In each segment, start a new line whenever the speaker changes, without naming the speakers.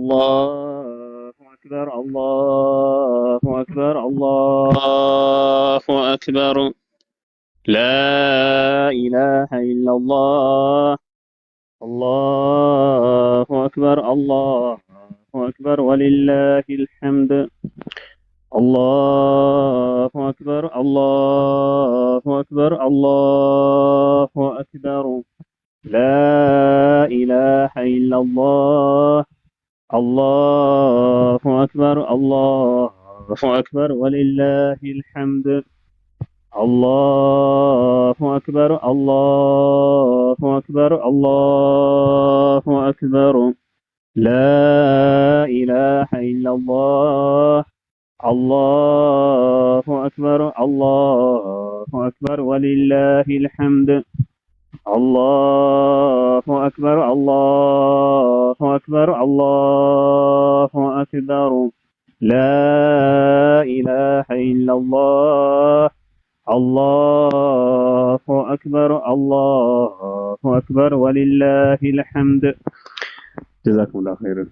الله أكبر الله أكبر الله أكبر لا إله إلا الله الله أكبر الله أكبر ولله الحمد الله أكبر الله أكبر الله أكبر لا إله إلا الله الله أكبر الله أكبر ولله الحمد الله أكبر الله أكبر الله أكبر لا إله إلا الله الله أكبر الله أكبر ولله الحمد الله أكبر الله أكبر الله أكبر لا إله إلا الله الله أكبر الله أكبر ولله الحمد جزاكم الله خيرا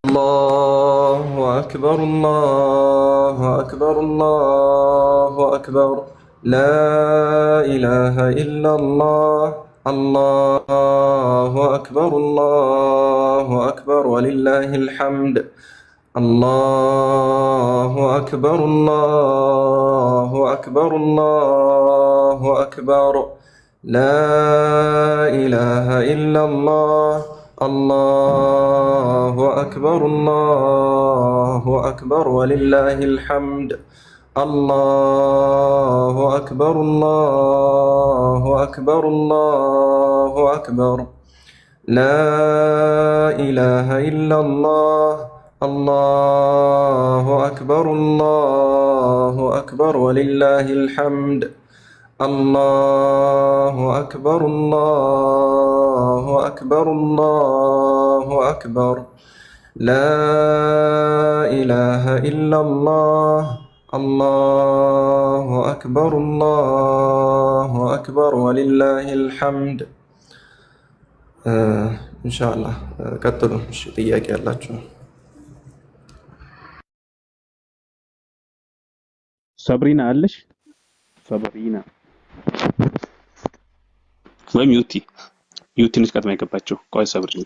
الله أكبر الله أكبر الله أكبر لا إله إلا الله الله أكبر الله أكبر ولله الحمد الله أكبر الله أكبر الله أكبر لا إله إلا الله الله أكبر الله أكبر ولله الحمد الله أكبر الله أكبر الله أكبر لا إله إلا الله الله أكبر الله أكبر ولله الحمد الله أكبر الله أكبر الله أكبر لا إله إلا الله الله أكبر الله أكبر ولله الحمد إن شاء الله ቀጥሉ እሺ ጥያቄ ያላችሁ
ሰብሪና አለሽ ሰብሪና ወይም ዩቲ ነች ቀድማ የገባችው ቆይ ሰብሪና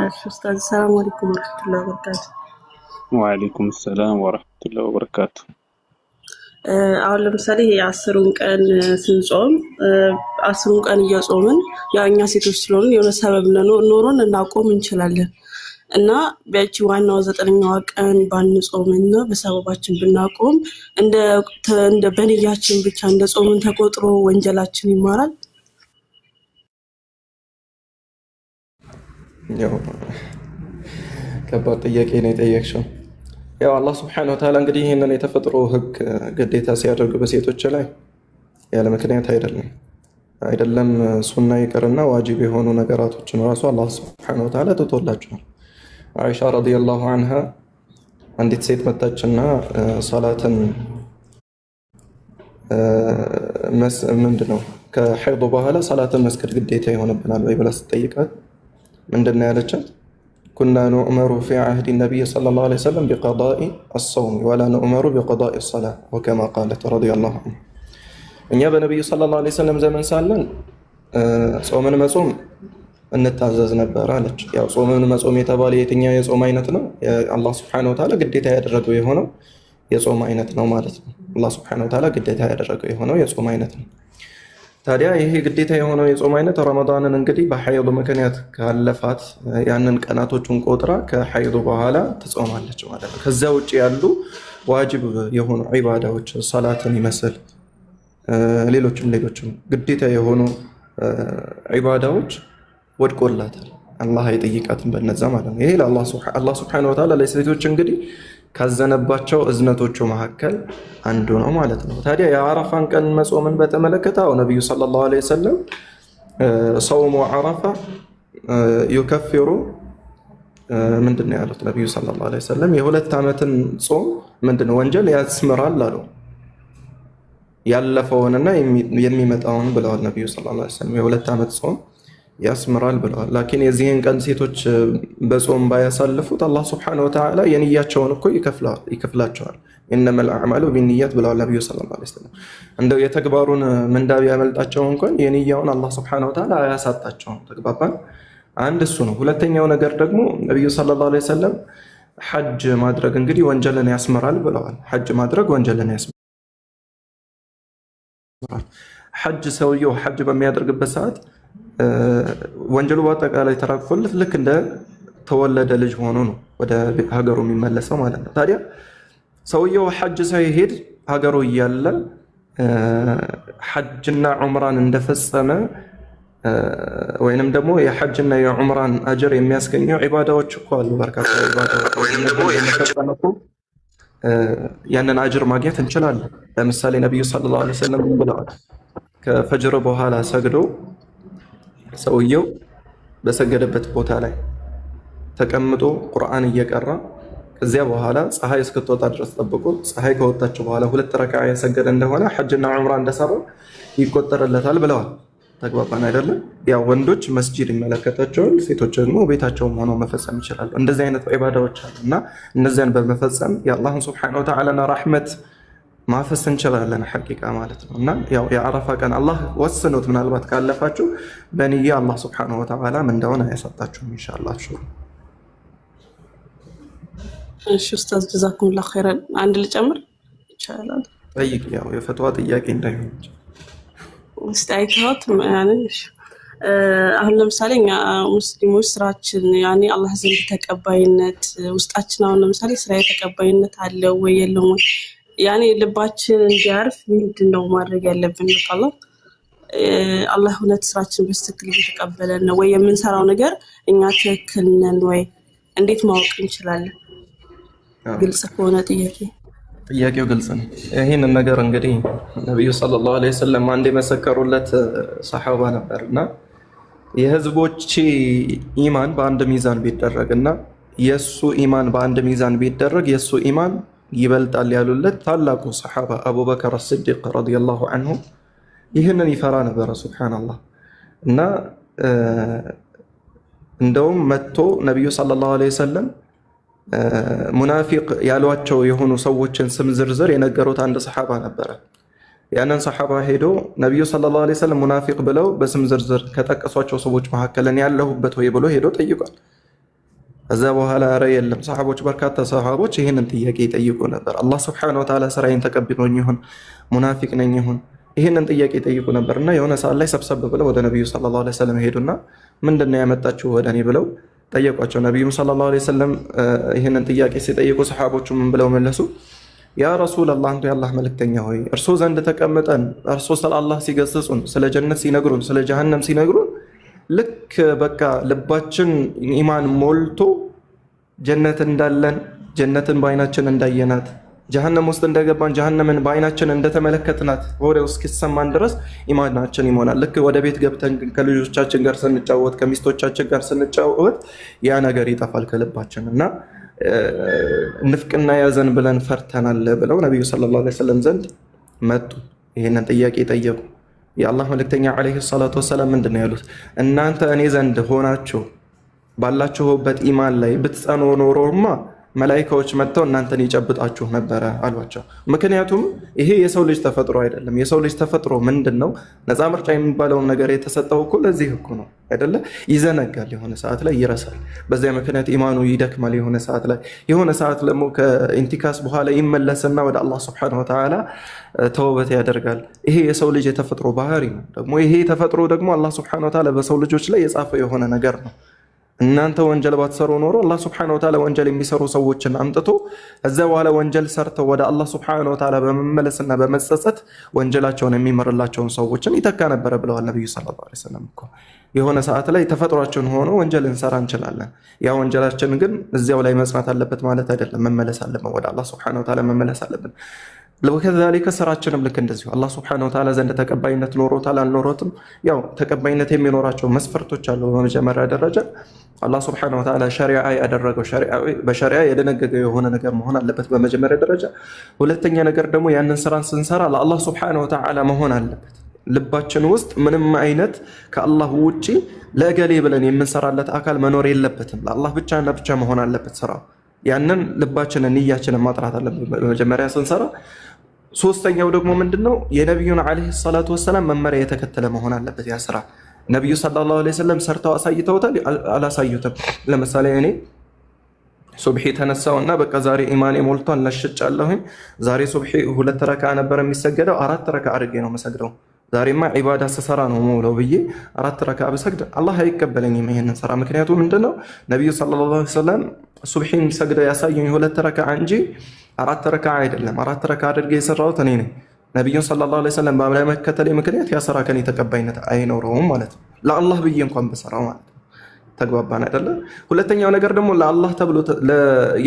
እሺ ኡስታዝ ሰላም አለይኩም ወራህመቱላሂ ወበረካቱ
ወአለይኩም ሰላም ወራህመቱላሂ ወበረካቱ
አሁን ለምሳሌ የአስሩን ቀን ስንጾም አስሩን ቀን እየጾምን ያው እኛ ሴቶች ስለሆነ የሆነ ሰበብ ኖሮን እናቆም እንችላለን እና በእቺ ዋናው 9ኛው ቀን ባንጾምና በሰበባችን ብናቆም እንደ በንያችን ብቻ እንደ ጾምን ተቆጥሮ ወንጀላችን ይማራል
ያው ከባድ ጥያቄ ነው የጠየቅሽው ያው አላህ Subhanahu Wa Ta'ala እንግዲህ ይሄንን የተፈጥሮ ህግ ግዴታ ሲያደርግ በሴቶች ላይ ያለ ምክንያት አይደለም ሱና ይቀርና ዋጅብ የሆኑ ነገራቶችን ራሱ አላህ Subhanahu Wa Ta'ala ተቶላቸዋል አይሻ ረዲየላሁ ዐንሃ አንዲት ሴት መጣችና ሶላትን ምንድነው ከሐይድ በኋላ ሶላትን መስገድ ግዴታ ይሆንብናል ወይ ብላ ስትጠይቃት ምንድነው ያለቻት كنا نؤمر في عهد النبي صلى الله عليه وسلم بقضاء الصوم ولا نؤمر بقضاء الصلاة وكما قالت رضي الله عنها እኛ በነብዩ ሰለላሁ ዐለይሂ ወሰለም ዘመን ሳለን ጾምን መጾም እንታዘዝ ነበር አለች ያው ጾምን መጾም የተባለ የትኛው የጾም አይነት ነው አላህ Subhanahu Wa Ta'ala ግዴታ ያደረገው የሆነው የጾም አይነት ነው ማለት ነው አላህ Subhanahu Wa Ta'ala ግዴታ ያደረገው የሆነው የጾም አይነት ነው ታዲያ ይሄ ግዴታ የሆነው የጾም አይነት ረመዳንን እንግዲህ በሐይድ ምክንያት ካለፋት ያንን ቀናቶቹን ቆጥራ ከሐይድ በኋላ ትጾማለች ማለት ነው ከዛ ውጪ ያሉ ዋጅብ የሆኑ ዒባዳዎች ሶላትን ይመስል ሌሎችም ግዴታ የሆኑ ዒባዳዎች ወድቆላታል አላህ አይጠይቃትም በነዛ ማለት ነው ይሄ አላህ Subhanahu Wa Ta'ala ለሴቶች እንግዲህ ካዘነባቸው እዝነቶቹ መካከል አንዱ ነው ማለት ነው ታዲያ የአረፋን ቀን መጾምን በተመለከተ ነብዩ ሰለላሁ ዐለይሂ ወሰለም ጾሙ አረፋ ይከፍሩ ምንድነው ያሉት ነብዩ ሰለላሁ ዐለይሂ ወሰለም የሁለት ዓመትን ጾም ምንድነው ወንጀል ያስምራል አሉ ያለፈውንና የሚመጣውን ብለዋል ነብዩ ሰለላሁ ዐለይሂ ወሰለም የሁለት ዓመት ጾም ያስምራል ብለዋል። ላኪን የዚህን ቀን ሴቶች በጾም ባያሳልፉት አላህ ሱብሓነሁ ወተዓላ የንያቸውን እኮ ይከፍላቸዋል። ኢነመል አዕማሉ ቢንኒያት ብለዋል ነቢዩ ሰለላሁ ዐለይሂ ወሰለም። እንደው የተግባሩን ምንዳ ቢያመልጣቸው እንኳን የንያውን አላህ ሱብሓነሁ ወተዓላ አያሳጣቸውም። ተግባባን? አንድ እሱ ነው። ሁለተኛው ነገር ደግሞ ነቢዩ ሰለላሁ ዐለይሂ ወሰለም ሐጅ ማድረግ እንግዲህ ወንጀልን ያስምራል ብለዋል። ሐጅ ማድረግ ወንጀልን ያስምራል። ሐጅ ሰውየው ሐጅ በሚያደርግበት ሰዓት ወንጀሉ በአጠቃላይ ተራግፎለት ልክ እንደ ተወለደ ልጅ ሆኖ ነው ወደ ሀገሩ የሚመለሰው ማለት ነው። ታዲያ ሰውየው ሐጅ ሳይሄድ ሀገሩ እያለ ሐጅና ዑምራን እንደፈጸመ ወይንም ደግሞ የሐጅና የዑምራን አጅር የሚያስገኘው ዒባዳዎች እኮ አሉ። በርካታ ዒባዳዎች ያንን አጅር ማግኘት እንችላለን። ለምሳሌ ነቢዩ ሰለላሁ ዐለይሂ ወሰለም ብለዋል፣ ከፈጅር በኋላ ሰግዶ ሰውየው በሰገደበት ቦታ ላይ ተቀምጦ ቁርአን እየቀራ ከዚያ በኋላ ፀሐይ እስክትወጣ ድረስ ጠብቆ ፀሐይ ከወጣች በኋላ 2 ረክዓ የሰገደ እንደሆነ ሐጅና ዑምራ እንደሰራ ይቆጠርለታል ብለዋል። ተግባባን አይደለም? ያው ወንዶች መስጂድ ይመለከታቸዋል፣ ሴቶች ደግሞ ቤታቸውም ሆነው መፈጸም ይችላሉ። እንደዚህ አይነት ዒባዳዎች አሉ እና እነዚያን በመፈጸም የአላህን ሱብሓነሁ ወተዓላና ረሕመት ማፈስ እንችላለን ሐቂቃ ማለት ነው። እና ያው የአረፋ ቀን አላህ ወስኖት ምናልባት ካለፋችሁ በንያ አላህ ሱብሓነሁ ወተዓላ ምንዳውን አያሳጣችሁም ኢንሻአላህ።
እሺ ኡስታዝ ጀዛኩሙላህ ኸይራን። አንድ ልጨምር ይቻላል?
ጠይቅ። ያው የፈትዋ ጥያቄ እንዳይሆን
ውስጥ አይተውት አሁን ለምሳሌ እኛ ሙስሊሞች ስራችን ያኔ አላህ ዘንድ ተቀባይነት ውስጣችን አሁን ለምሳሌ ስራ ተቀባይነት አለው ወይ የለውም ወይ ያኔ ልባችን እንዲያርፍ ምንድነው ማድረግ ያለብን? አላህ እውነት ስራችን በትክክል እየተቀበለን ነው ወይ? የምንሰራው ነገር እኛ ትክክል ነን ወይ? እንዴት ማወቅ እንችላለን? ግልጽ ከሆነ ጥያቄው
ግልጽ ነው። ይህንን ነገር እንግዲህ ነቢዩ ሰለላሁ ዐለይሂ ወሰለም አንድ የመሰከሩለት ሰሓባ ነበርና የህዝቦች ኢማን በአንድ ሚዛን ቢደረግና የሱ ኢማን በአንድ ሚዛን ቢደረግ የሱ ኢማን ይበልጣል ያሉለት ታላቁ ሰሓባ አቡበከር አስሲዲቅ ረዲየላሁ ዐንሁ ይህንን ይፈራ ነበረ። ሱብሓነላህ። እና እንደውም መጥቶ ነቢዩ ሰለላሁ ዐለይሂ ወሰለም ሙናፊቅ ያሏቸው የሆኑ ሰዎችን ስም ዝርዝር የነገሩት አንድ ሰሓባ ነበረ። ያንን ሰሓባ ሄዶ ነቢዩ ሰለላሁ ዐለይሂ ወሰለም ሙናፊቅ ብለው በስም ዝርዝር ከጠቀሷቸው ሰዎች መካከል እኔ ያለሁበት ወይ ብሎ ሄዶ ጠይቋል። ከዛ በኋላ ኧረ የለም። በርካታ ሰሓቦች ይህንን ጥያቄ ይጠይቁ ነበር። አላህ ሱብሓነሁ ወተዓላ ስራዬን ተቀብሎኝ ይሁን ሙናፊቅ ነኝ ይሁን ይህንን ጥያቄ ይጠይቁ ነበርና የሆነ ሰዓት ላይ ሰብሰብ ብለው ወደ ነቢዩ ሰለላሁ ዐለይሂ ወሰለም ሄዱና ምንድነው ያመጣችሁ ወደ እኔ ብለው ጠየቋቸው። ነቢዩም ሰለላሁ ዐለይሂ ወሰለም ይህንን ጥያቄ ሲጠይቁ ሰሓቦቹ ምን ብለው መለሱ? ያ ረሱለላህ፣ አንቱ የአላህ መልእክተኛ ሆይ እርሶ ዘንድ ተቀምጠን እርሶ ስለ አላህ ሲገስጹን፣ ስለ ጀነት ሲነግሩን፣ ስለ ጀሃነም ሲነግሩን ልክ በቃ ልባችን ኢማን ሞልቶ ጀነት እንዳለን ጀነትን በአይናችን እንዳየናት ጀሃነም ውስጥ እንደገባን ጀሃነምን በአይናችን እንደተመለከትናት ወሬው እስኪሰማን ድረስ ኢማናችን ይሞላል። ልክ ወደ ቤት ገብተን ከልጆቻችን ጋር ስንጫወት ከሚስቶቻችን ጋር ስንጫወት ያ ነገር ይጠፋል ከልባችን እና ንፍቅና ያዘን ብለን ፈርተናል ብለው ነቢዩ ሰለላሁ ዐለይሂ ወሰለም ዘንድ መጡ። ይህንን ጥያቄ ጠየቁ። የአላህ መልእክተኛ ዐለይሂ ሰላቱ ወሰላም ምንድን ነው ያሉት? እናንተ እኔ ዘንድ ሆናችሁ ባላችሁበት ኢማን ላይ ብትጸኑ ኖሮማ መላኢካዎች መጥተው እናንተን ይጨብጣችሁ ነበረ አሏቸው። ምክንያቱም ይሄ የሰው ልጅ ተፈጥሮ አይደለም። የሰው ልጅ ተፈጥሮ ምንድን ነው? ነፃ ምርጫ የሚባለውን ነገር የተሰጠው እኮ ለዚህ እኮ ነው አይደለ? ይዘነጋል፣ የሆነ ሰዓት ላይ ይረሳል። በዚያ ምክንያት ኢማኑ ይደክማል። የሆነ ሰዓት ደግሞ ከኢንቲካስ በኋላ ይመለስና ወደ አላህ ሱብሓነሁ ወተዓላ ተውበት ያደርጋል። ይሄ የሰው ልጅ የተፈጥሮ ባህሪ ነው። ደግሞ ይሄ ተፈጥሮ ደግሞ አላህ ሱብሓነሁ ወተዓላ በሰው ልጆች ላይ የጻፈው የሆነ ነገር ነው። እናንተ ወንጀል ባትሰሩ ኖሮ አላህ ሱብሓነሁ ወተዓላ ወንጀል የሚሰሩ ሰዎችን አምጥቶ እዛ በኋላ ወንጀል ሰርተው ወደ አላህ ሱብሓነሁ ወተዓላ በመመለስና በመጸጸት ወንጀላቸውን የሚመርላቸውን ሰዎችን ይተካ ነበረ ብለዋል ነብዩ ሰለላሁ ዐለይሂ ወሰለም። እኮ የሆነ ሰዓት ላይ ተፈጥሯችን ሆኖ ወንጀል እንሰራ እንችላለን። ያ ወንጀላችን ግን እዚያው ላይ መጽናት አለበት ማለት አይደለም። መመለስ አለብን፣ ወደ አላህ ሱብሓነሁ ወተዓላ መመለስ አለብን። ለከዛሊከ ስራችንም ልክ እንደዚሁ አላህ ሱብሓነሁ ወተዓላ ዘንድ ተቀባይነት ኖሮታል አልኖሮትም፣ ያው ተቀባይነት የሚኖራቸው መስፈርቶች አሉ። በመጀመሪያ ደረጃ አላህ ሱብሓነሁ ወተዓላ ሸሪዓ ያደረገው በሸሪዓ የደነገገው የሆነ ነገር መሆን አለበት በመጀመሪያ ደረጃ። ሁለተኛ ነገር ደግሞ ያንን ስራን ስንሰራ ለአላህ ሱብሓነሁ ወተዓላ መሆን አለበት። ልባችን ውስጥ ምንም አይነት ከአላህ ውጪ ለገሌ ብለን የምንሰራለት አካል መኖር የለበትም። ለአላህ ብቻና ብቻ መሆን አለበት ስራው። ያንን ልባችንን ንያችንን ማጥራት አለበት መጀመሪያ ስንሰራ። ሶስተኛው ደግሞ ምንድነው የነብዩን አለይሂ ሰላቱ ወሰላም መመሪያ የተከተለ መሆን አለበት ያ ስራ። ነብዩ ሰለላሁ ዐለይሂ ወሰለም ሰርተው አሳይተውታል አላሳዩትም? ለምሳሌ እኔ ሱብሒ ተነሳውና በቃ ዛሬ ኢማኔ ሞልቷል ነሽጫለሁኝ፣ ዛሬ ሱብሒ 2 ረካ ነበር የሚሰገደው 4 ረካ አድርጌ ነው መሰግደው፣ ዛሬማ ዒባዳ ስሰራ ነው ሞለው ብዬ 4 ረካ ብሰግድ አላህ አይቀበለኝም ይሄንን ስራ። ምክንያቱም ምንድነው ነብዩ ሰለላሁ ዐለይሂ ወሰለም ሱብሒን ሰግደው ያሳዩኝ 2 ረካ እንጂ 4 ረካ አይደለም። 4 ረካ አድርጌ የሰራሁት እኔ ነኝ። ነብዩን ሰለላሁ ዐለይሂ ወሰለም ባለመከተሌ ምክንያት ያ ስራ ከኔ ተቀባይነት አይኖረውም ማለት ነው። ለአላህ ብዬ እንኳን በሰራው ማለት ነው። ተግባባን አይደለ? ሁለተኛው ነገር ደግሞ ለአላህ ተብሎ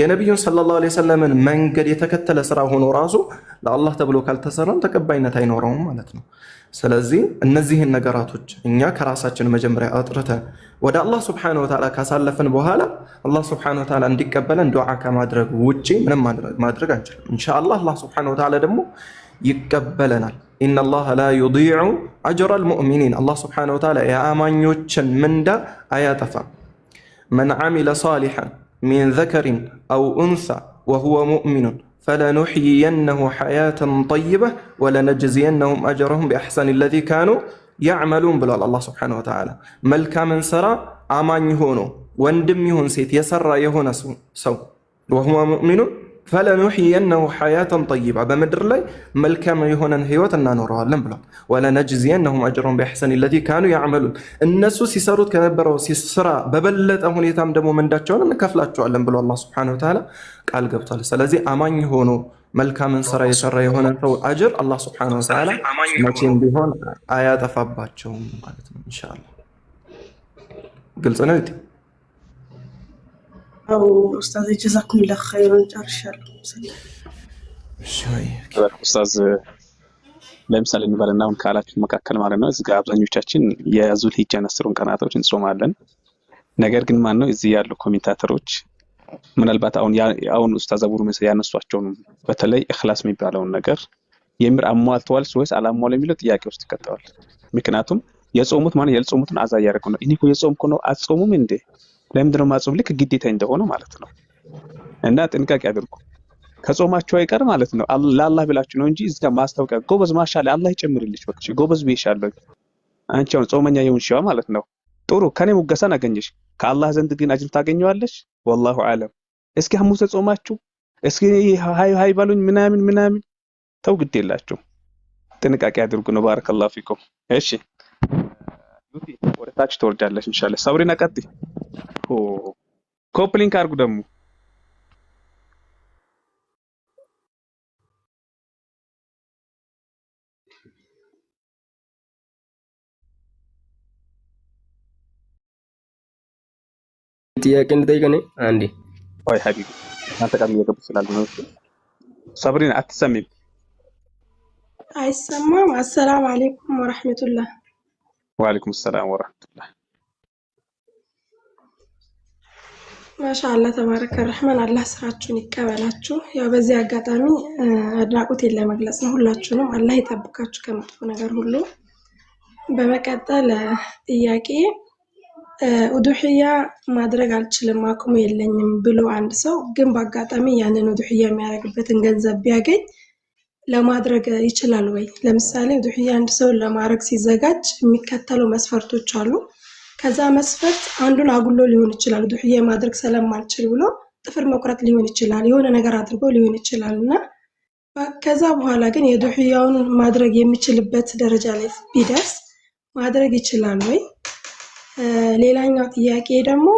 የነብዩን ሰለላሁ ዐለይሂ ወሰለምን መንገድ የተከተለ ስራ ሆኖ ራሱ ለአላህ ተብሎ ካልተሰራም ተቀባይነት አይኖረውም ማለት ነው። ስለዚህ እነዚህን ነገራቶች እኛ ከራሳችን መጀመሪያ አጥርተን ወደ አላህ Subhanahu Wa Ta'ala ካሳለፈን በኋላ አላህ Subhanahu Wa Ta'ala እንዲቀበለን ዱዓ ከማድረግ ውጪ ምንም ማድረግ አንችልም። ኢንሻአላህ አላህ Subhanahu Wa Ta'ala ደግሞ ይቀበለናል። ኢነላህ ላ ዩዲዑ አጅረል ሙእሚኒን አላህ Subhanahu Wa Ta'ala የአማኞችን ምንዳ አያጠፋም። መን ዓሚለ ሷሊሐን ሚን ዘከሪን አው ኡንሳ ወሁወ ሙእሚኑን ፈለኑሕይየነሁ ሐያተን ጠይበህ ወለነጅዚየነሁም አጅረሁም ቢአሕሰኒ ለዚ ካኑ ያዕመሉን ብሏል አላህ Subhanahu Wa Ta'ala። መልካምን ስራ አማኝ ሆኖ ወንድም ይሁን ሴት የሰራ የሆነ ሰው ወሁወ ሙእሚኑን ፈለኑሕይየነሁ ሐያተን ጠይባ በምድር ላይ መልካም የሆነን ህይወት እናኖረዋለን ብሏል። ወለነጅዚየነሁም አጅረሁም ቢአሕሰኒ ለዚ ካኑ ያዕመሉን እነሱ ሲሰሩት ከነበረው ስራ በበለጠ ሁኔታም ደግሞ ምንዳቸውን እንከፍላቸዋለን ብሎ አላህ Subhanahu Wa Ta'ala ቃል ገብቷል። ስለዚህ አማኝ ሆኖ መልካምን ስራ የሰራ የሆነ ሰው አጅር አላህ Subhanahu Wa Ta'ala መቼም ቢሆን አያጠፋባቸውም ማለት ነው። ኢንሻአላህ ግልጽ ነው።
አው ኡስታዝ ጀዛኩሙላህ ኸይራን ጨርሻለሁ።
ኡስታዝ ለምሳሌ እንበልና አሁን ካላችሁ መካከል ማለት ነው እዚህ ጋር አብዛኞቻችን የዙል ሂጃን 10 ቀናቶች እንጾማለን። ነገር ግን ማን ነው እዚህ ያሉ ኮሜንታተሮች ምናልባት አሁን ኡስታዝ አቡሩ መሰያ ያነሷቸው ነው በተለይ ኢኽላስ የሚባለውን ነገር የምር አሟልተዋል ወይስ አላሟለም የሚለው ጥያቄ ውስጥ ይከተዋል። ምክንያቱም የጾሙት ማለት ያልጾሙትን አዛ ያደረጉ ነው። እኔ እኮ የጾምኩ ነው አጾሙም እንዴ ለምንድነው ማጾም ልክ ግዴታ እንደሆነ ማለት ነው። እና ጥንቃቄ አድርጉ ከጾማችሁ አይቀር ማለት ነው ለአላህ ብላችሁ ነው እንጂ እዚህ ጋር ማስታወቂያ ጎበዝ ማሻአላ አላህ ይጨምርልሽ በቃ ጎበዝ ቢሻለው አንቺ አሁን ጾመኛ ይሁንሽው ማለት ነው። ጥሩ ከኔ ሙገሳን አገኘሽ ከአላህ ዘንድ ግን አጅር ታገኘዋለሽ። والله اعلم እስኪ ሐሙስ ጾማችሁ እስኪ ሃይ ባሉኝ ምናምን ተው ግድ የላችሁ ጥንቃቄ አድርጉ ነው። ባረከላሁ ፊኩም። እሺ ዩቲ ወደ ታች ትወርዳለሽ ኢንሻአላህ። ሰብሪና ቀጥይ ኮፕሊንግ አድርጉ ደግሞ
ጥያቄ እንጠይቀኝ አንዴ።
ወይ ሀቢቢ አንተ ጋር እየገቡ ስላለ ነው። ሰብሪና አትሰሚም?
አይሰማም። አሰላሙ አለይኩም ወራህመቱላህ።
ወአለይኩም ሰላም ወራህመቱላህ።
ማሻአላህ ተባረከ ረህማን አላህ ስራችሁን ይቀበላችሁ። ያው በዚህ አጋጣሚ አድናቆቴን ለመግለጽ ነው። ሁላችሁንም አላህ ይጠብቃችሁ ከመጥፎ ነገር ሁሉ። በመቀጠል ጥያቄ ኡዱህያ ማድረግ አልችልም አቅሙ የለኝም ብሎ አንድ ሰው ግን በአጋጣሚ ያንን ኡዱህያ የሚያደርግበትን ገንዘብ ቢያገኝ ለማድረግ ይችላል ወይ? ለምሳሌ ኡዱህያ አንድ ሰው ለማድረግ ሲዘጋጅ የሚከተለው መስፈርቶች አሉ። ከዛ መስፈርት አንዱን አጉሎ ሊሆን ይችላል። ኡዱህያ ማድረግ ስለማልችል ብሎ ጥፍር መቁረጥ ሊሆን ይችላል፣ የሆነ ነገር አድርጎ ሊሆን ይችላልና ከዛ በኋላ ግን የኡዱህያውን ማድረግ የሚችልበት ደረጃ ላይ ቢደርስ ማድረግ ይችላል ወይ? ሌላኛው ጥያቄ ደግሞ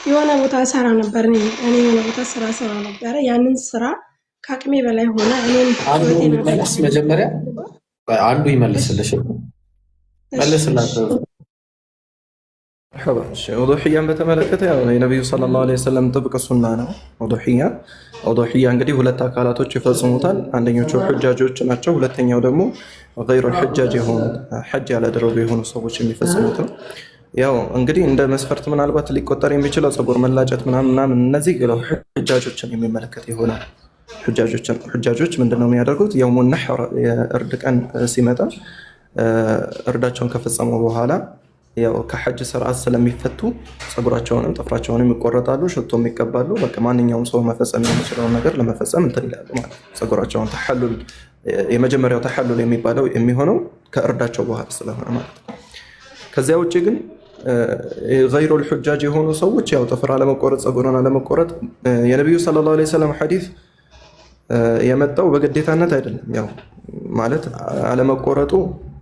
የሆነ ቦታ ሰራ ነበር እኔ የሆነ ቦታ ስራ ነበር። ያንን ስራ ከአቅሜ በላይ ሆነ። እኔም
መጀመሪያ አንዱ ይመልስልሽ መልስላት።
ኡዱህያን በተመለከተ ያው የነብዩ ሰለላሁ ዐለይሂ ወሰለም ጥብቅ ሱና ነው። ኡዱህያ እንግዲህ ሁለት አካላቶች ይፈጽሙታል። አንደኞቹ ሁጃጆች ናቸው። ሁለተኛው ደግሞ ገይሩል ሁጃጅ የሆኑ ሐጅ ያላደረጉ የሆኑ ሰዎች የሚፈጽሙት ነው። ያው እንግዲህ እንደ መስፈርት ምናልባት ሊቆጠር የሚችለው ፀጉር መላጨት ምናምን እነዚህ ሁጃጆችን የሚመለከት ይሆናል። ሁጃጆች ምንድነው የሚያደርጉት? የውሙን ነህር የእርድ ቀን ሲመጣ እርዳቸውን ከፈጸሙ በኋላ ያው ከሐጅ ስርዓት ስለሚፈቱ ጸጉራቸውንም ጥፍራቸውንም ይቆረጣሉ፣ ሽቶም ይቀባሉ። በቃ ማንኛውም ሰው መፈጸም የሚችለውን ነገር ለመፈጸም እንትን ይላሉ ማለት ነው። ጸጉራቸውን ተሐሉል የመጀመሪያው ተሐሉል የሚባለው የሚሆነው ከእርዳቸው በኋላ ስለሆነ ማለት ነው። ከዚያ ውጪ ግን ገይሩል ሁጃጅ የሆኑ ሰዎች ያው ጥፍር አለመቆረጥ፣ ጸጉርን አለመቆረጥ የነብዩ ሰለላሁ ዐለይሂ ወሰለም ሐዲስ የመጣው በግዴታነት አይደለም። ያው ማለት አለመቆረጡ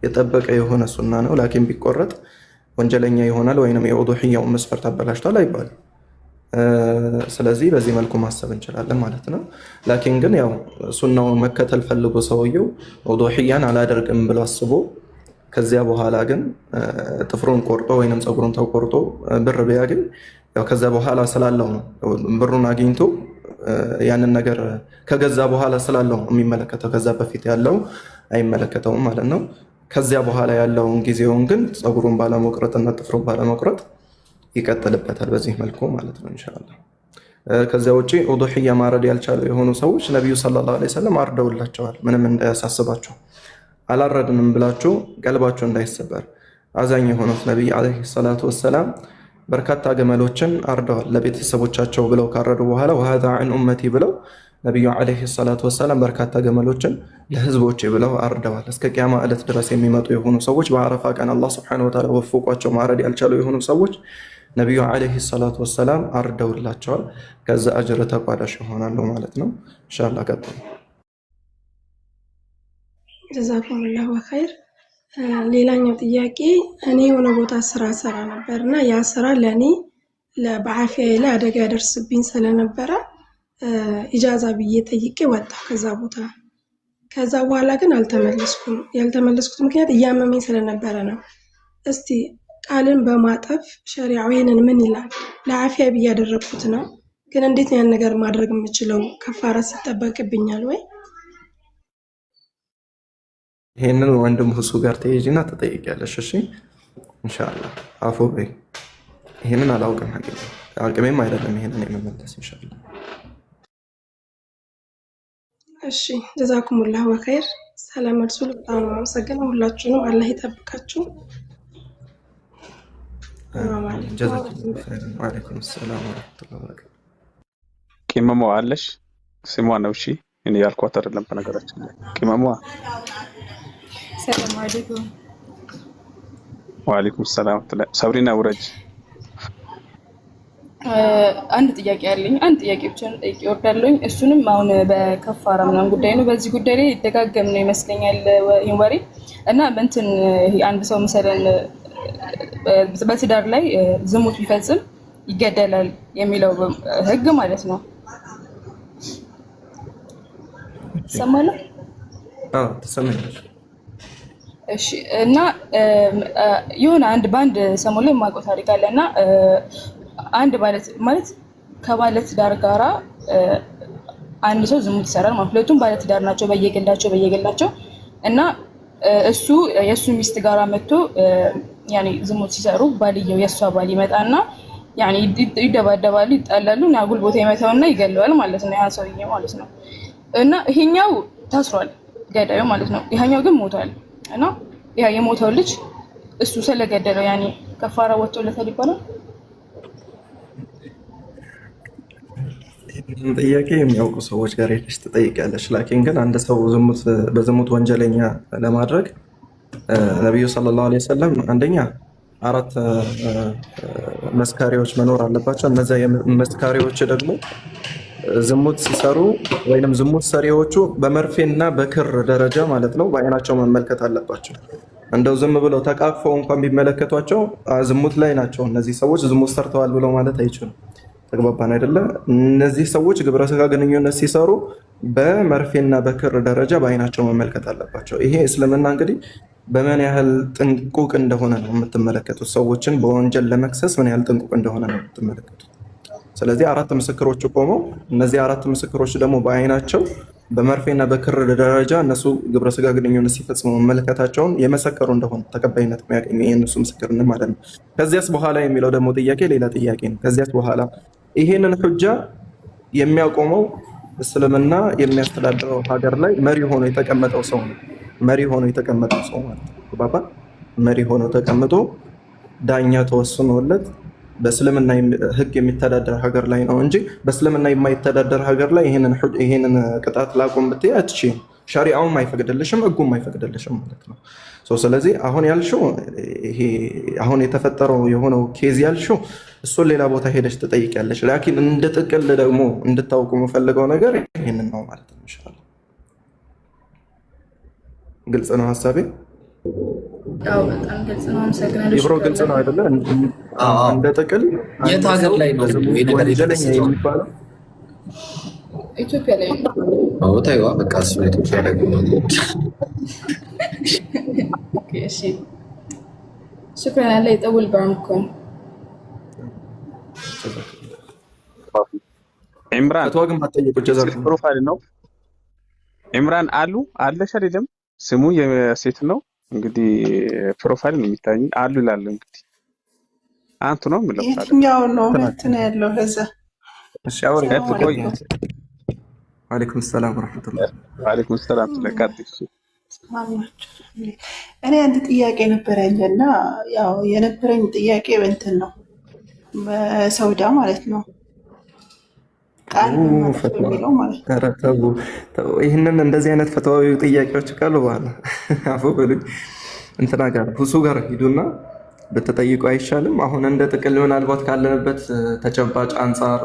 የጠበቀ የሆነ ሱና ነው። ላኪን ቢቆረጥ ወንጀለኛ ይሆናል ወይንም የኡዱሂያውን መስፈርት አበላሽቷል አይባልም። ስለዚህ በዚህ መልኩ ማሰብ እንችላለን ማለት ነው። ላኪን ግን ያው ሱናውን መከተል ፈልጎ ሰውየው ኡዱሂያን አላደርግም ብሎ አስቦ ከዚያ በኋላ ግን ጥፍሩን ቆርጦ ወይንም ጸጉሩን ተቆርጦ ብር ቢያገኝ ያው ከዛ በኋላ ስላለው ነው ብሩን አግኝቶ ያንን ነገር ከገዛ በኋላ ስላለው የሚመለከተው፣ ከዛ በፊት ያለው አይመለከተውም ማለት ነው። ከዚያ በኋላ ያለውን ጊዜውን ግን ጸጉሩን ባለመቁረጥና ጥፍሩን ባለመቁረጥ ይቀጥልበታል በዚህ መልኩ ማለት ነው ኢንሻአላህ። ከዚያ ውጪ ኡዱሂያ ማረድ ያልቻሉ የሆኑ ሰዎች ነብዩ ሰለላሁ ዐለይሂ ወሰለም አርደውላቸዋል። ምንም እንዳያሳስባቸው፣ አላረድንም ብላችሁ ቀልባችሁ እንዳይሰበር አዛኝ የሆኑት ነብይ ዐለይሂ ሰላቱ ወሰላም በርካታ ገመሎችን አርደዋል። ለቤተሰቦቻቸው ብለው ካረዱ በኋላ ወሃዛ ዐን ኡመቲ ብለው ነብዩ ዐለይሂ ሰላቱ ወሰላም በርካታ ገመሎችን ለህዝቦቼ ብለው አርደዋል። እስከ ቂያማ ዕለት ድረስ የሚመጡ የሆኑ ሰዎች በአረፋ ቀን አላህ ሱብሓነሁ ወተዓላ ወፍቋቸው ማረድ ያልቻሉ የሆኑ ሰዎች ነብዩ ዐለይሂ ሰላቱ ወሰላም አርደውላቸዋል። ከዛ አጅር ተቋዳሽ ይሆናሉ ማለት ነው። ኢንሻአላህ ቀጥሉ።
ጀዛኩሙላሁ ኸይር። ሌላኛው ጥያቄ እኔ የሆነ ቦታ ስራ ሰራ ነበርና ያ ስራ ለኔ በአፊያዬ ላይ አደጋ ያደርስብኝ ስለነበረ ኢጃዛ ብዬ ጠይቄ ወጣሁ ከዛ ቦታ። ከዛ በኋላ ግን አልተመለስኩም። ያልተመለስኩት ምክንያት እያመመኝ ስለነበረ ነው። እስቲ ቃልን በማጠፍ ሸሪዓው ይሄንን ምን ይላል? ለአፊያ ብዬ ያደረኩት ነው፣ ግን እንዴት ነው ያን ነገር ማድረግ የምችለው? ከፋራ ሲጠበቅብኛል ወይ?
ይሄንን ወንድም ሁሱ ጋር ተይጂና ተጠይቂያለሽ። እሺ ኢንሻአላህ አፉ በይ። ይሄንን አላውቅም፣ አቅሜም አይደለም ይሄንን የመመለስ ኢንሻአላህ።
እሺ ጀዛኩሙላሁ ኸይር። ሰላም ረሱል። በጣም ነው የማመሰግነው። ሁላችሁንም አላህ ይጠብቃችሁ።
ጀዛኩሙላሁ ኸይር። ወአለይኩም ሰላም ወራህመቱላሂ ወበረካቱ።
ቂመሟ አለሽ ስሟ ነው። እሺ እኔ ያልኳት አይደለም በነገራችን ላይ ቂመሟ።
ሰላም አለይኩም።
ወአለይኩም ሰላም። ሰብሪና ውረጅ።
አንድ ጥያቄ አለኝ። አንድ ጥያቄ ብቻ ነው ጠይቄ እወርዳለሁኝ። እሱንም አሁን በከፋራ ምናምን ጉዳይ ነው። በዚህ ጉዳይ ላይ ይደጋገም ነው ይመስለኛል ይሄን ወሬ እና እንትን አንድ ሰው መሰለን በትዳር ላይ ዝሙት ቢፈጽም ይገደላል የሚለው ህግ ማለት ነው። ሰማለህ?
አዎ ተሰማኝ።
እሺ እና የሆነ አንድ ባንድ ሰሞኑን ላይ የማውቀው ታሪክ አለ እና አንድ ማለት ከባለትዳር ጋራ አንድ ሰው ዝሙት ይሰራል ማለት ሁለቱም ባለትዳር ናቸው በየግላቸው እና እሱ የሱ ሚስት ጋራ መጥቶ ያኔ ዝሙት ሲሰሩ ባልየው የሷ ባል ይመጣና ያኔ ይደባደባሉ፣ ይጣላሉ እና ጉል ቦታ ይመታውና ይገለዋል ማለት ነው ያ ሰውዬ ማለት ነው። እና ይሄኛው ታስሯል ገዳዩ ማለት ነው። ይሄኛው ግን ሞቷል እና ያ የሞተው ልጅ እሱ ስለገደለው ያኔ ከፋራ ወጥቶለታል ይባላል።
ጥያቄ የሚያውቁ ሰዎች ጋር ሄደሽ ትጠይቂያለሽ። ላኪን ግን አንድ ሰው በዝሙት ወንጀለኛ ለማድረግ ነብዩ ሰለላሁ ዐለይሂ ወሰለም አንደኛ 4 መስካሪዎች መኖር አለባቸው። እነዚያ መስካሪዎች ደግሞ ዝሙት ሲሰሩ ወይንም ዝሙት ሰሪዎቹ በመርፌና በክር ደረጃ ማለት ነው በአይናቸው መመልከት አለባቸው። እንደው ዝም ብለው ተቃቅፈው እንኳን ቢመለከቷቸው ዝሙት ላይ ናቸው እነዚህ ሰዎች ዝሙት ሰርተዋል ብለው ማለት አይችሉም። ተግባባን አይደለ? እነዚህ ሰዎች ግብረ ስጋ ግንኙነት ሲሰሩ በመርፌና በክር ደረጃ በአይናቸው መመልከት አለባቸው። ይሄ እስልምና እንግዲህ በምን ያህል ጥንቁቅ እንደሆነ ነው የምትመለከቱት። ሰዎችን በወንጀል ለመክሰስ ምን ያህል ጥንቁቅ እንደሆነ ነው የምትመለከቱት። ስለዚህ 4 ምስክሮች ቆመው እነዚህ 4 ምስክሮች ደግሞ በአይናቸው በመርፌና በክር ደረጃ እነሱ ግብረ ስጋ ግንኙነት ሲፈጽሙ መመልከታቸውን የመሰከሩ እንደሆነ ተቀባይነት የሚያገኙ የእነሱ ምስክርነት ማለት ነው። ከዚያስ በኋላ የሚለው ደግሞ ጥያቄ ሌላ ጥያቄ ነው። ከዚያስ በኋላ ይሄንን ሁጃ የሚያቆመው እስልምና የሚያስተዳድረው ሀገር ላይ መሪ ሆኖ የተቀመጠው ሰው ነው። መሪ ሆኖ የተቀመጠው ሰው ማለት ነው። ባባ መሪ ሆኖ ተቀምጦ ዳኛ ተወስኖለት በእስልምና ህግ የሚተዳደር ሀገር ላይ ነው እንጂ በእስልምና የማይተዳደር ሀገር ላይ ይሄንን ቅጣት ላቁም ብትይ አትችይም። ሸሪዓውም አይፈቅድልሽም፣ ህጉም አይፈቅድልሽም ማለት ነው። ስለዚህ አሁን ያልሽው ይሄ አሁን የተፈጠረው የሆነው ኬዝ ያልሽው እሱን ሌላ ቦታ ሄደሽ ትጠይቂያለሽ። ላኪን እንደ ጥቅል ደግሞ እንድታውቁ የምፈልገው ነገር ይሄንን ነው ማለት ነው። ኢንሻአላህ ግልጽ ነው ሀሳቤ?
ያው በጣም ግልጽ ነው። አመሰግናለሁ።
ይብሮ ግልጽ ነው አይደለ? እንደ ጥቅል
የት ሀገር ላይ ነው ይሄ ነገር
የሚባለው?
ኢትዮጵያ ላይ ነው።
አዎ ታይዋ በቃ እሱ ኢትዮጵያ ላይ ነው።
እሺ شكرا على يطول بعمركم
عمران
ተዋግም አጠይቁ ጀዛኩ
ፕሮፋይል ነው عمران አለሽ አይደለም ስሙ የሴት ነው እንግዲህ ፕሮፋይል ነው የሚታየኝ አሉ ይላል እንግዲህ አንቱ ነው ምለው
የትኛው ነው እንትን ያለው ለዛ
እሺ አውሪ ቆይ ወአለይኩም ሰላም ወራህመቱላህ
ወአለይኩም ሰላም ተለካትሽ
እኔ አንድ ጥያቄ ነበረኝና ያው የነበረኝ ጥያቄ እንትን ነው በሰውዳ ማለት ነው ቃል ነው ማለት
ተረተቡ ይሄንን እንደዚህ አይነት ፈተዋዊ ጥያቄዎች ካሉ በኋላ አፉ በሉኝ እንትና ጋር ሁሱ ጋር ሂዱና በተጠይቁ አይሻልም? አሁን እንደ ጥቅል ምናልባት ካለንበት ተጨባጭ አንፃር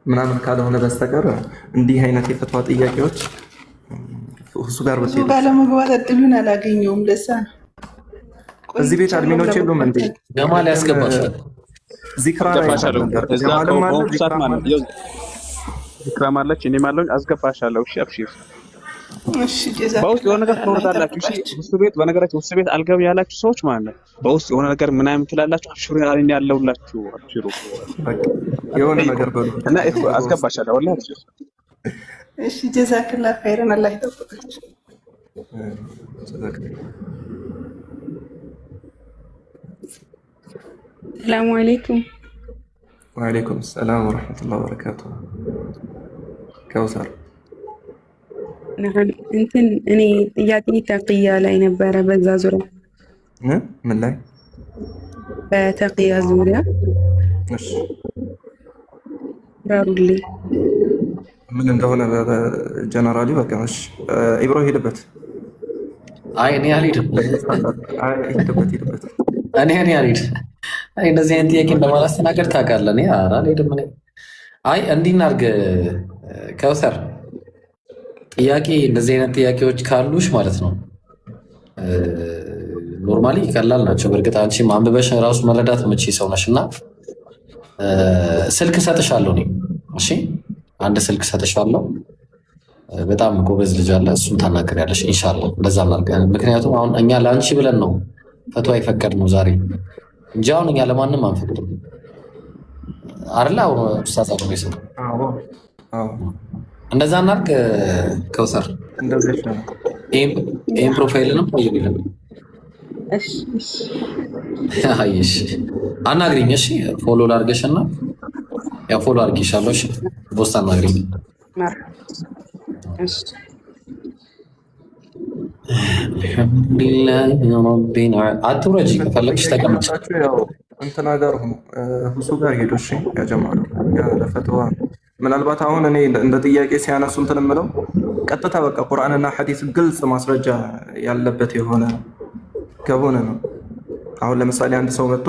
ምናምን ካልሆነ በስተቀር እንዲህ አይነት የፈተዋ ጥያቄዎች ሁሱ ጋር በተጠይቁ
ለመግባት እድሉን አላገኘውም። ለዛ ነው
እዚህ ቤት አድሚኖች የሉም እንዴ?
ጀማል ያስገባሻል።
ዚክራ
ዚክራ ማለች እኔ ማለኝ አስገባሻለሁ። እሺ አብሽር። እሺ በውስጥ የሆነ ነገር ተወራላችሁ። እሺ ውስጥ ቤት በነገራችሁ ውስጥ ቤት አልገብ ያላችሁ ሰዎች ማለት ነው። በውስጥ የሆነ ነገር ምናምን ትላላችሁ። አብሽሩ ያለኝ ያለውላችሁ አብሽሩ።
የሆነ ነገር በሉ
እና አስገባሻለሁ ወላሂ አብሽር።
እሺ ጀዛከላህ ኸይረን አላህ ይጠብቃችሁ።
ሰላም አለይኩም።
ወአለይኩም ሰላም ወራህመቱላሂ ወበረካቱ። ከውሰር
እንትን እኔ ጥያቄ ተቅያ ላይ ነበረ። በዛ ዙሪያ
ምን ላይ?
በተቅያ ዙሪያ
እሺ
ራሩልኝ
ምን እንደሆነ ጀነራሊ በቃ እሺ ኢብሮ ሄድበት።
አይ እኔ አልሄድም።
አይ ሄድበት
እኔ አልሄድም። አይ እንደዚህ አይነት ጥያቄ እንደማላስተናገድ ታውቃለህ። እኔ አልሄድም። እኔ አይ እንዲህ እናድርግ ከውሰር ጥያቄ እንደዚህ አይነት ጥያቄዎች ካሉሽ ማለት ነው ኖርማሊ ቀላል ናቸው። በእርግጥ አንቺ ማንበበሽ ራሱ መረዳት የምችይ ሰው ነሽ እና ስልክ ሰጥሻለሁ እኔ እሺ አንድ ስልክ ሰጥሻለሁ። በጣም ጎበዝ ልጅ አለ፣ እሱን ታናግሪያለሽ ኢንሻአላህ። እንደዛ እናድርግ። ምክንያቱም አሁን እኛ ለአንቺ ብለን ነው ፈትዋ የፈቀድነው ዛሬ እንጂ አሁን እኛ ለማንም አንፈቅድም አይደል? አሁን ኡስታዝ አቡ ይሰጥ እንደዛ እናድርግ ከውሰር
እንደዛ ይሻላል።
ይሄን ፕሮፋይልንም ቆይልኝ።
እሺ እሺ
አይሽ አናግሪኝ። እሺ ፎሎ ላድርግሽና ያ ፎሎ አድርጊሻለሁ። እሺ ቦስት አናግሪኝ።
እሺ
አልሐምዱሊላህ ረቢና አትውረጂ፣ ከፈለግሽ ተቀመጭ።
ያው እንትና ጋር ሁሱ ጋር ሄዶ እሺ ያ ጀማዓ ያ ለፈትዋ ምናልባት አሁን እኔ እንደ ጥያቄ ሲያነሱ እንትን የምለው ቀጥታ በቃ ቁርአንና ሐዲስ ግልጽ ማስረጃ ያለበት የሆነ ከሆነ ነው። አሁን ለምሳሌ አንድ ሰው መጥቶ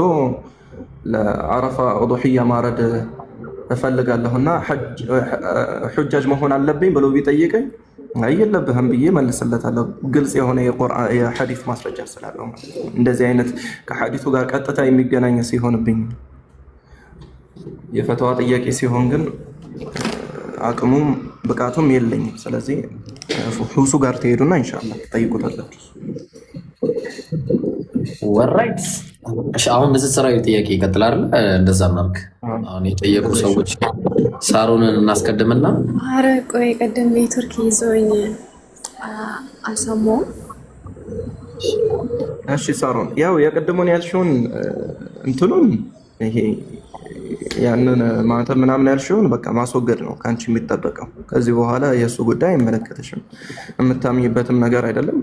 ለአረፋ ኡዱሂያ ማረድ እፈልጋለሁና ሑጃጅ መሆን አለብኝ ብሎ ቢጠይቀኝ አይየለብህም ብዬ መልስለታለሁ። ግልጽ የሆነ የሐዲስ ማስረጃ ስላለው ማለት ነው። እንደዚህ አይነት ከሐዲሱ ጋር ቀጥታ የሚገናኝ ሲሆንብኝ የፈተዋ ጥያቄ ሲሆን ግን አቅሙም ብቃቱም የለኝም። ስለዚህ ሁሱ ጋር ትሄዱና ኢንሻአላህ ትጠይቁታላችሁ።
ወራይት እሺ አሁን ንጽጽራዊ ጥያቄ ይቀጥላል። እንደዛ እናድርግ። አሁን የጠየቁ ሰዎች ሳሮንን እናስቀድምና
ኧረ ቆይ ቀደም ኔትወርክ ይዞኝ አልሰማሁም።
እሺ ሳሮን ያው የቀደሙን ያልሽውን እንትኑን ይሄ ያንን ማተብ ምናምን ያልሽውን በቃ ማስወገድ ነው ከአንቺ የሚጠበቀው። ከዚህ በኋላ የእሱ ጉዳይ አይመለከትሽም። የምታምኝበትም ነገር አይደለም።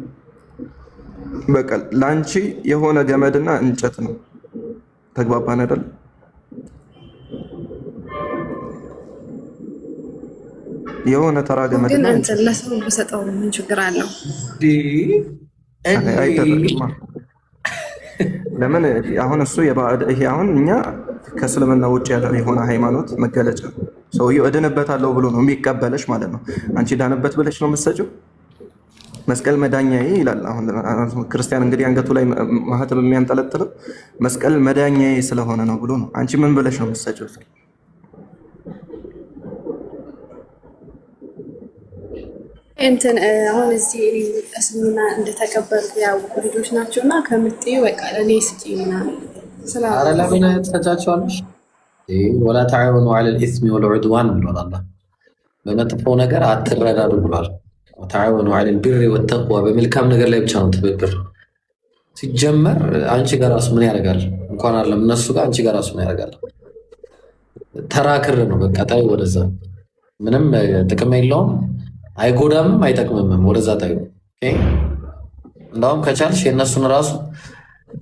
በቃ ለአንቺ የሆነ ገመድና እንጨት ነው። ተግባባን አይደል? የሆነ ተራ ገመድና
ግን እንትን ለሰው በሰጠው ምን ችግር አለው?
አይደረግማ። ለምን አሁን እሱ የባዕድ ይሄ አሁን እኛ ከእስልምና ውጭ ያለ የሆነ ሃይማኖት መገለጫ ሰውዬው እድንበታለሁ ብሎ ነው የሚቀበለሽ ማለት ነው። አንቺ ዳንበት ብለሽ ነው የምትሰጪው። መስቀል መዳኛዬ ይላል። አሁን ክርስቲያን እንግዲህ አንገቱ ላይ ማህተብ የሚያንጠለጥለው መስቀል መዳኛዬ ስለሆነ ነው ብሎ ነው። አንቺ ምን ብለሽ ነው የምትሰጪው?
እንትን አሁን እዚህ እስልምና እንደተቀበልኩ ያወቁ ልጆች ናቸው እና ከምትዩ በቃ ለእኔ ስጪ ምናምን
ኧረ ለምን ትሰጫቸዋለሽ? ወላ ተዓወኑ ዐለል ኢስሚ ወልዑድዋን ብሏል አላህ። በመጥፎ ነገር አትረዳዱ ብሏል። ወተዓወኑ ዐለል ቢሪ ወተቅዋ፣ በመልካም ነገር ላይ ብቻ ነው ትብብር። ሲጀመር አንቺ ጋር ራሱ ምን ያደርጋል? እንኳን አይደለም እነሱ ጋር አንቺ ጋር ራሱ ምን ያደርጋል? ተራክር ነው በቃ። ጣዩ ወደዛ፣ ምንም ጥቅም የለውም። አይጎዳምም አይጠቅምምም። ወደዛ ጣዩ። እንደውም ከቻልሽ የእነሱን ራሱ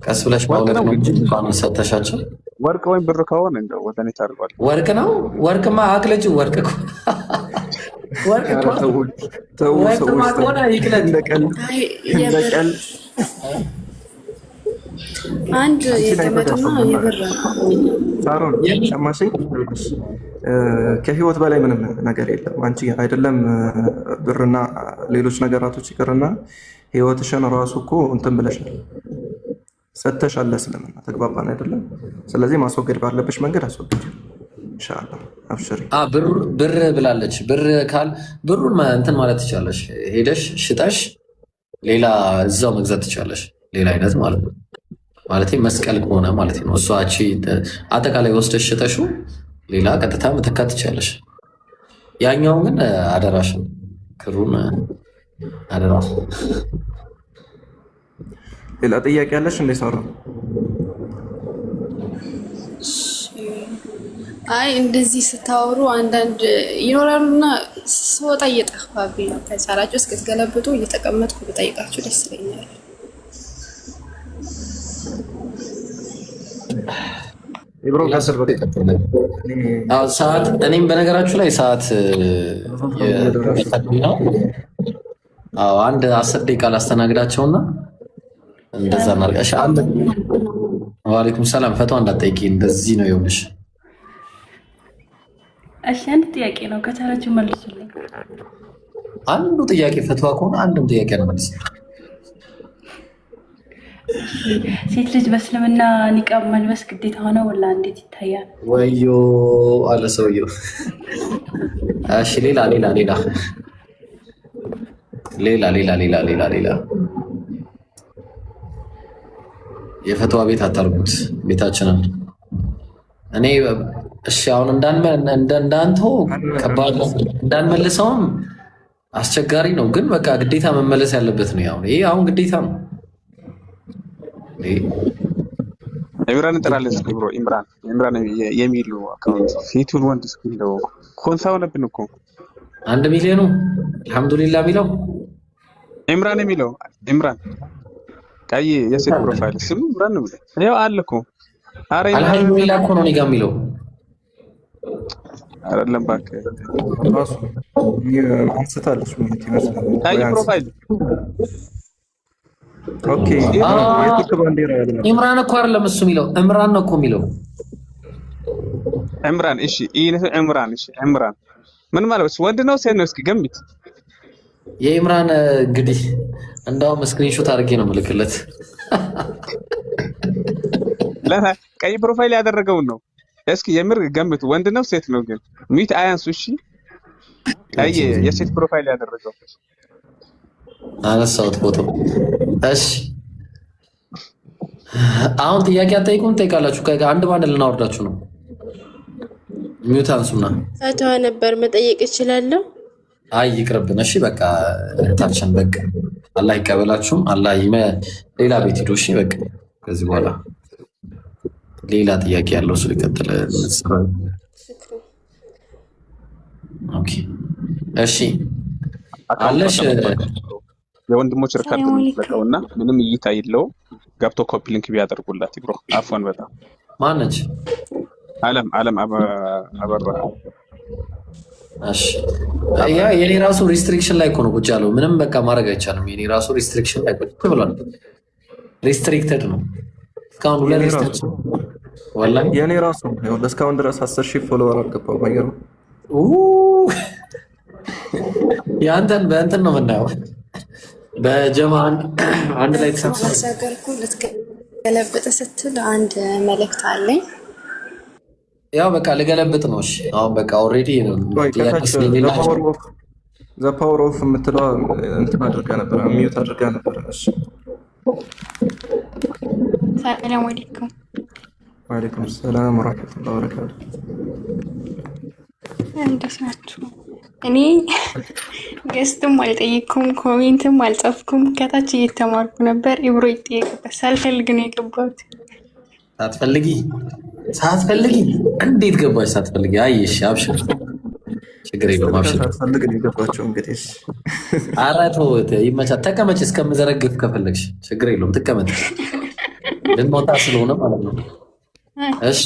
ቀስ ብለሽ ማውለት ነው እንጂ እንኳን ሰተሻቸው
ወርቅ ወይም ብር ከሆነ እንደው ወደኔ ታርጓል።
ወርቅ ነው። ወርቅማ አክለጅ ወርቅ እኮ ወርቅ እኮ ወርቅማ ከሆነ ይክለጅ
እንደቀል
አንድ የገመድና የብር
ሳሮን ሰማሽኝ? ከህይወት በላይ ምንም ነገር የለም። አንቺ አይደለም ብርና ሌሎች ነገራቶች ይቅርና ህይወትሽን ራሱ እኮ እንትን ብለሻል፣ ሰተሻል ለእስልምና። ተግባባን አይደለም? ስለዚህ ማስወገድ ባለብሽ መንገድ አስወግጅ ኢንሻአላህ። አብሽሪ።
ብር ብላለች። ብር ካል ብሩን እንትን ማለት ትችላለሽ። ሄደሽ ሽጠሽ ሌላ እዛው መግዛት ትችላለሽ። ሌላ አይነት ማለት ነው። ማለት መስቀል ከሆነ ማለት ነው። እሷ አጠቃላይ ወስደሽ ሽጠሽው ሌላ ቀጥታ መተካት ትችላለሽ። ያኛው ግን አደራሽን ክሩን አደራሽ።
ሌላ ጥያቄ ያለሽ እንዴ ሳራ?
አይ እንደዚህ ስታወሩ አንዳንድ ይኖራሉና ስወጣ እየጠፋብኝ ነው። ከቻላችሁ እስክትገለብጡ እየተቀመጥኩ ብጠይቃችሁ ደስ ይለኛል።
ሰዓት እኔም በነገራችሁ ላይ ሰዓት አንድ 10 ደቂቃ ላስተናግዳቸውና እንደዛ እናርጋሽ። ወአለይኩም ሰላም። ፈቷ እንዳትጠይቂ እንደዚህ ነው ይኸውልሽ።
እሺ አንድ ጥያቄ ነው ከቻላችሁ መልሱልኝ።
አንዱ ጥያቄ ፈትዋ ከሆነ አንድም ጥያቄ ነው መልስ።
ሴት ልጅ በእስልምና ኒቃብ መልበስ ግዴታ ሆነ ወላ እንዴት ይታያል?
ወዮ አለ ሰውየው። እሺ ሌላ የፈትዋ ቤት አታርጉት ቤታችንን። እኔ እሺ አሁን እንዳንተው ከባድ ነው፣ እንዳንመልሰውም አስቸጋሪ ነው። ግን በቃ ግዴታ መመለስ ያለበት ነው። ያው ይሄ አሁን ግዴታ ነው።
ኢምራን እንጥራለን። እስኪ ብሮ ኢምራን የሚሉ አካውንት ፊቱን ወንድ እስኪ እንደው ኮንሳው ነብን እኮ
1 ሚሊዮኑ አልሐምዱሊላህ የሚለው
ኢምራን የሚለው ኢምራን ቀይ የሴት ፕሮፋይል ስሙ ኢምራን ነው ብለ ያው አለ እኮ። አረ
አልሐምዱሊላህ እኮ ነው እኔ ጋር የሚለው
አይደለም እባክህ
ራሱ አንስታለች ማለት ይመስላል።
ቀይ ፕሮፋይል
ኦኬ። የቱርክ ባንዲራ ያለው
ኢምራን እኮ አይደለም እሱ የሚለው ኢምራን ነው እኮ የሚለው
ኢምራን። እሺ ይሄን ኢምራን። እሺ ኢምራን ምን ማለት ወንድ ነው ሴት ነው? እስኪ ገምት።
የኢምራን እንግዲህ እንደውም ስክሪንሾት አድርጌ ነው ምልክለት።
ቀይ ፕሮፋይል ያደረገውን ነው። እስኪ የምር ገምት። ወንድ ነው ሴት ነው? ግን ሚት አያንሱ። እሺ ቀይ የሴት ፕሮፋይል ያደረገው
አነሳሁት ፎቶ። እሺ አሁን ጥያቄ አጠይቁን፣ ጠይቃላችሁ። አንድ ባንድ ልናወርዳችሁ ነው። ሚውት አንሱና
ፈትዋ ነበር መጠየቅ እችላለሁ?
አይ ይቅርብን። እሺ በቃ ታችን በቃ አላህ ይቀበላችሁም። አላህ ሌላ ቤት ሂዱ። እሺ በቃ ከዚህ በኋላ ሌላ ጥያቄ ያለው ሰው ይቀጥል። ኦኬ እሺ አለሽ
የወንድሞች ሪካርድ ነው የሚለቀውና ምንም እይታ የለውም። ገብቶ ኮፒ ሊንክ ቢያደርጉላት ብሮ አፎን በጣም
ማነች
አለም አበራ።
እሺ ያ የኔ ራሱ ሪስትሪክሽን ላይ እኮ ነው ቁጭ ያለው። ምንም በቃ ማድረግ አይቻልም። የኔ ራሱ ሪስትሪክሽን ላይ ቁጭ ብሏል። ሪስትሪክትድ ነው እስካሁን ሁለት ሪስትሪክሽን ወላሂ
የኔ ራሱ ነው። እስካሁን ድረስ 10,000 ፎሎወር አልገባው ነገር
ያንተን በእንትን ነው የምናየው በጀማ አንድ ላይ ተሰብስበን
ማሳገርኩ ልትገለብጥ ስትል አንድ መልእክት አለኝ።
ያው በቃ ልገለብጥ ነው። እሺ አሁን በቃ ኦልሬዲ
ዘ ፓወር ኦፍ የምትለው እንትን አድርጋ ነበር፣ ሚዩት አድርጋ ነበር። እሺ
ሰላም አለይኩም።
ወአለይኩም ሰላም ወራህመቱላሂ ወበረካቱ።
እንዴት ናችሁ? እኔ ገስትም አልጠየኩም ኮሜንትም አልጻፍኩም። ከታች እየተማርኩ ነበር። ኢብሮ ይጠየቅበት ሳልፈልግ ነው የገባሁት።
ሳትፈልጊ እንዴት ገባሽ? ሳትፈልጊ አይሽ አብሽር፣ ችግር የለውም አብሽር።
ሳትፈልግ ነው የገባችው። እንግዲህ
ኧረ ተው ይመቻት። ተቀመጭ እስከምዘረግፍ ከፈለግሽ ችግር የለውም ትቀመጭ። ልንወጣ ስለሆነ ማለት ነው። እሺ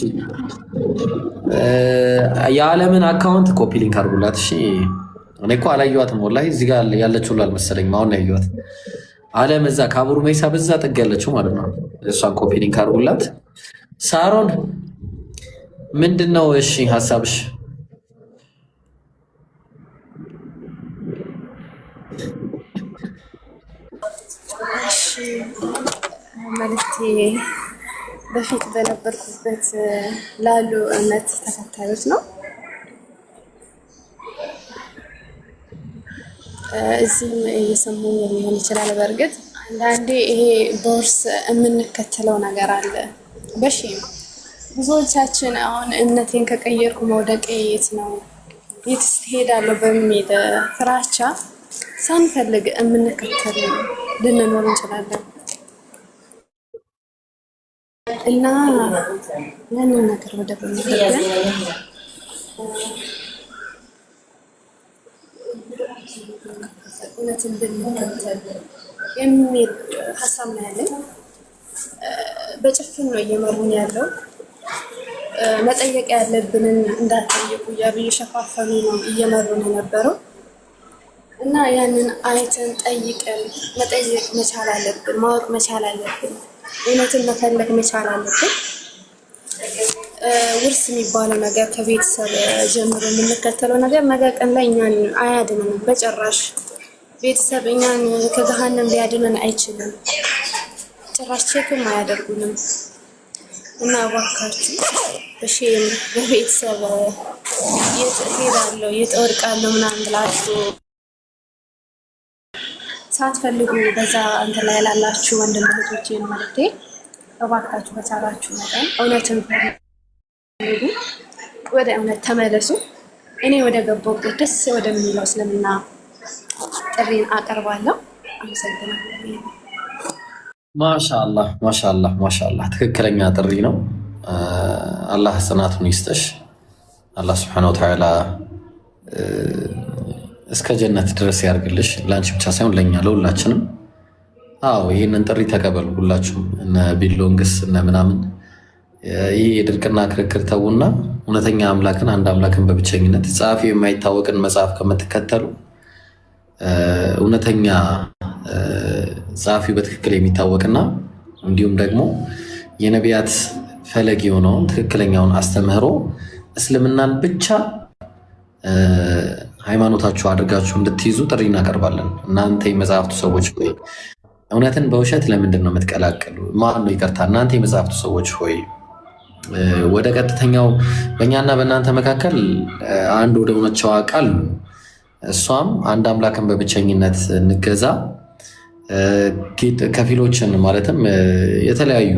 የዓለምን አካውንት ኮፒ ሊንክ አድርጉላት። እሺ እኔ እኮ አላየኋትም ወላሂ። እዚህ ጋር ያለችው አልመሰለኝም። አሁን ያየኋት ዓለም እዛ ከአቡሩ መይሳ በዛ ጥግ ያለችው ማለት ነው። እሷን ኮፒ ሊንክ አድርጉላት። ሳሮን ምንድን ነው እሺ ሀሳብሽ?
እሺ መልእክቴ በፊት በነበርኩበት ላሉ እምነት ተከታዮች ነው። እዚህም እየሰሙኝ ሊሆን ይችላል። በእርግጥ አንዳንዴ ይሄ በውርስ የምንከተለው ነገር አለ። ብዙዎቻችን አሁን እምነቴን ከቀየርኩ መውደቄ የት ነው የትስ እሄዳለሁ በሚል ፍራቻ ሳንፈልግ የምንከተል ልንኖር እንችላለን እና ያንን ነገር ወደ በሚገባ እውነትን ብንከተል የሚል ሀሳብ ነው ያለኝ። በጭፍን ነው እየመሩን ያለው። መጠየቅ ያለብንን እንዳትጠይቁ እያሉ እየሸፋፈኑ ነው እየመሩን የነበረው እና ያንን አይተን ጠይቀን መጠየቅ መቻል አለብን፣ ማወቅ መቻል አለብን፣ እውነትን መፈለግ መቻል አለብን። ውርስ የሚባለው ነገር ከቤተሰብ ጀምሮ የምንከተለው ነገር ነገ ቀን ላይ እኛን አያድነንም በጭራሽ። ቤተሰብ እኛን ከገሃነም ሊያድነን አይችልም፣ ጭራሽ ቼክም አያደርጉንም። እና እባካችሁ በሼም በቤተሰብ የት እሄዳለሁ የት እወድቃለሁ ምናምን ብላችሁ ሳትፈልጉ በዛ እንትን ላይ ያላላችሁ ወንድም እህቶቼን መልእክቴ እባካችሁ በቻላችሁ መጠን እውነትን ፈልጉ፣ ወደ እውነት ተመለሱ። እኔ ወደ ገባሁበት ደስ ወደሚለው እስልምና ጥሪን አቀርባለሁ። አመሰግናለሁ።
ማሻአላህ ማሻአላህ ማሻአላህ ትክክለኛ ጥሪ ነው። አላህ ጽናቱን ይስጥሽ። አላህ ሱብሓነሁ ወተዓላ እስከ ጀነት ድረስ ያርግልሽ። ለአንቺ ብቻ ሳይሆን ለእኛ ለሁላችንም። አዎ ይህንን ጥሪ ተቀበሉ ሁላችሁም። እነ ቢሎንግስ እነ ምናምን ይህ የድርቅና ክርክር ተዉና እውነተኛ አምላክን አንድ አምላክን በብቸኝነት ጸሐፊው የማይታወቅን መጽሐፍ ከምትከተሉ እውነተኛ ጸሐፊው በትክክል የሚታወቅና እንዲሁም ደግሞ የነቢያት ፈለግ የሆነውን ትክክለኛውን አስተምህሮ እስልምናን ብቻ ሃይማኖታችሁ አድርጋችሁ እንድትይዙ ጥሪ እናቀርባለን። እናንተ የመጽሐፍቱ ሰዎች ሆይ እውነትን በውሸት ለምንድን ነው የምትቀላቅሉ? ማን ነው ይቅርታ፣ እናንተ የመጽሐፍቱ ሰዎች ሆይ ወደ ቀጥተኛው በእኛና በእናንተ መካከል አንድ ወደ ሆነችው ቃል እሷም አንድ አምላክን በብቸኝነት እንገዛ፣ ከፊሎችን ማለትም የተለያዩ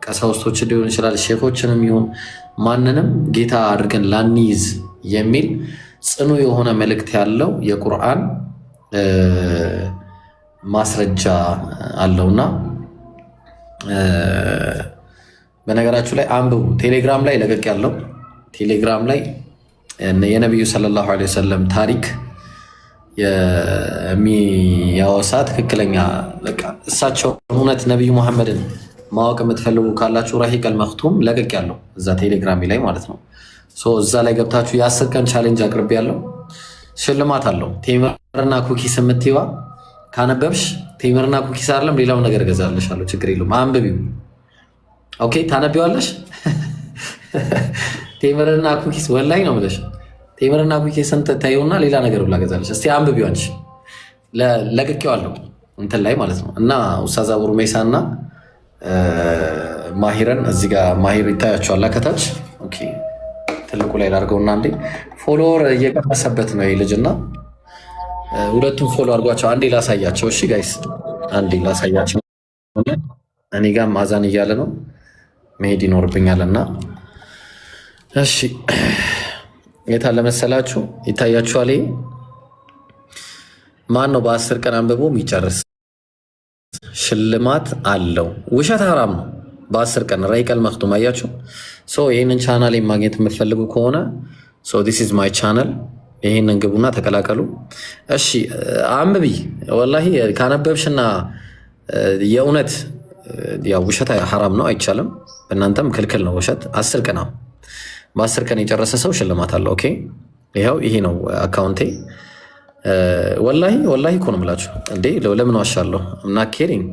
ቀሳውስቶችን ሊሆን ይችላል ሼኮችንም ይሁን ማንንም ጌታ አድርገን ላንይዝ የሚል ጽኑ የሆነ መልእክት ያለው የቁርአን ማስረጃ አለውና በነገራችሁ ላይ አንብቡ። ቴሌግራም ላይ ለቀቅ ያለው ቴሌግራም ላይ የነቢዩ ሰለላሁ ዐለይሂ ወሰለም ታሪክ የሚያወሳ ትክክለኛ በቃ እሳቸው እውነት ነቢዩ መሐመድን ማወቅ የምትፈልጉ ካላችሁ ረሂቀል መክቱም ለቀቅ ያለው እዛ ቴሌግራም ላይ ማለት ነው። እዛ ላይ ገብታችሁ የ10 ቀን ቻሌንጅ አቅርቤ ያለው ሽልማት አለው። ቴምርና ኩኪስ የምትይዋ ካነበብሽ ቴምርና ኩኪስ አይደለም ሌላው ነገር እገዛልሻለሁ። ችግር የለውም አንብቢው። ኦኬ ታነቢዋለሽ። ቴምርና ኩኪስ ወላሂ ነው የምልሽ። ቴምርና ኩኪስን ታዩና ሌላ ነገር ብላ እገዛልሽ። እስቲ አንብቢው አንቺ። ለቅቄዋለሁ እንትን ላይ ማለት ነው። እና ኡስታዝ አቡ ሩመይሳ እና ማሂረን እዚህ ጋር ማሂር ይታያቸዋል ከታች። ኦኬ ትልቁ ላይ ላድርገውና አንዴ ፎሎወር እየቀነሰበት ነው ይህ ልጅ እና ሁለቱም ፎሎ አድርጓቸው። አንዴ ላሳያቸው። እሺ ጋይስ አንዴ ላሳያቸው። እኔ ጋር ማዛን እያለ ነው መሄድ ይኖርብኛል እና እሺ የታለ መሰላችሁ? ይታያችኋል። ማን ነው በ10 ቀን አንብቦ የሚጨርስ ሽልማት አለው። ውሸት ሐራም ነው። በ10 ቀን ረሂቀል መክቱም አያችሁ። ይህንን ቻናል ማግኘት የምትፈልጉ ከሆነ ዲስ ኢዝ ማይ ቻናል፣ ይህንን ግቡና ተቀላቀሉ። እሺ አንብቢ። ወላሂ ካነበብሽና የእውነት ያው ውሸት ሐራም ነው አይቻልም፣ በእናንተም ክልክል ነው ውሸት። 10 ቀን በ10 ቀን የጨረሰ ሰው ሽልማት አለው። ኦኬ ይኸው ይሄ ነው አካውንቴ። ወላሂ እኮ ነው የምላችሁ እንዴ ለምን ዋሻለሁ? እና ኬሪንግ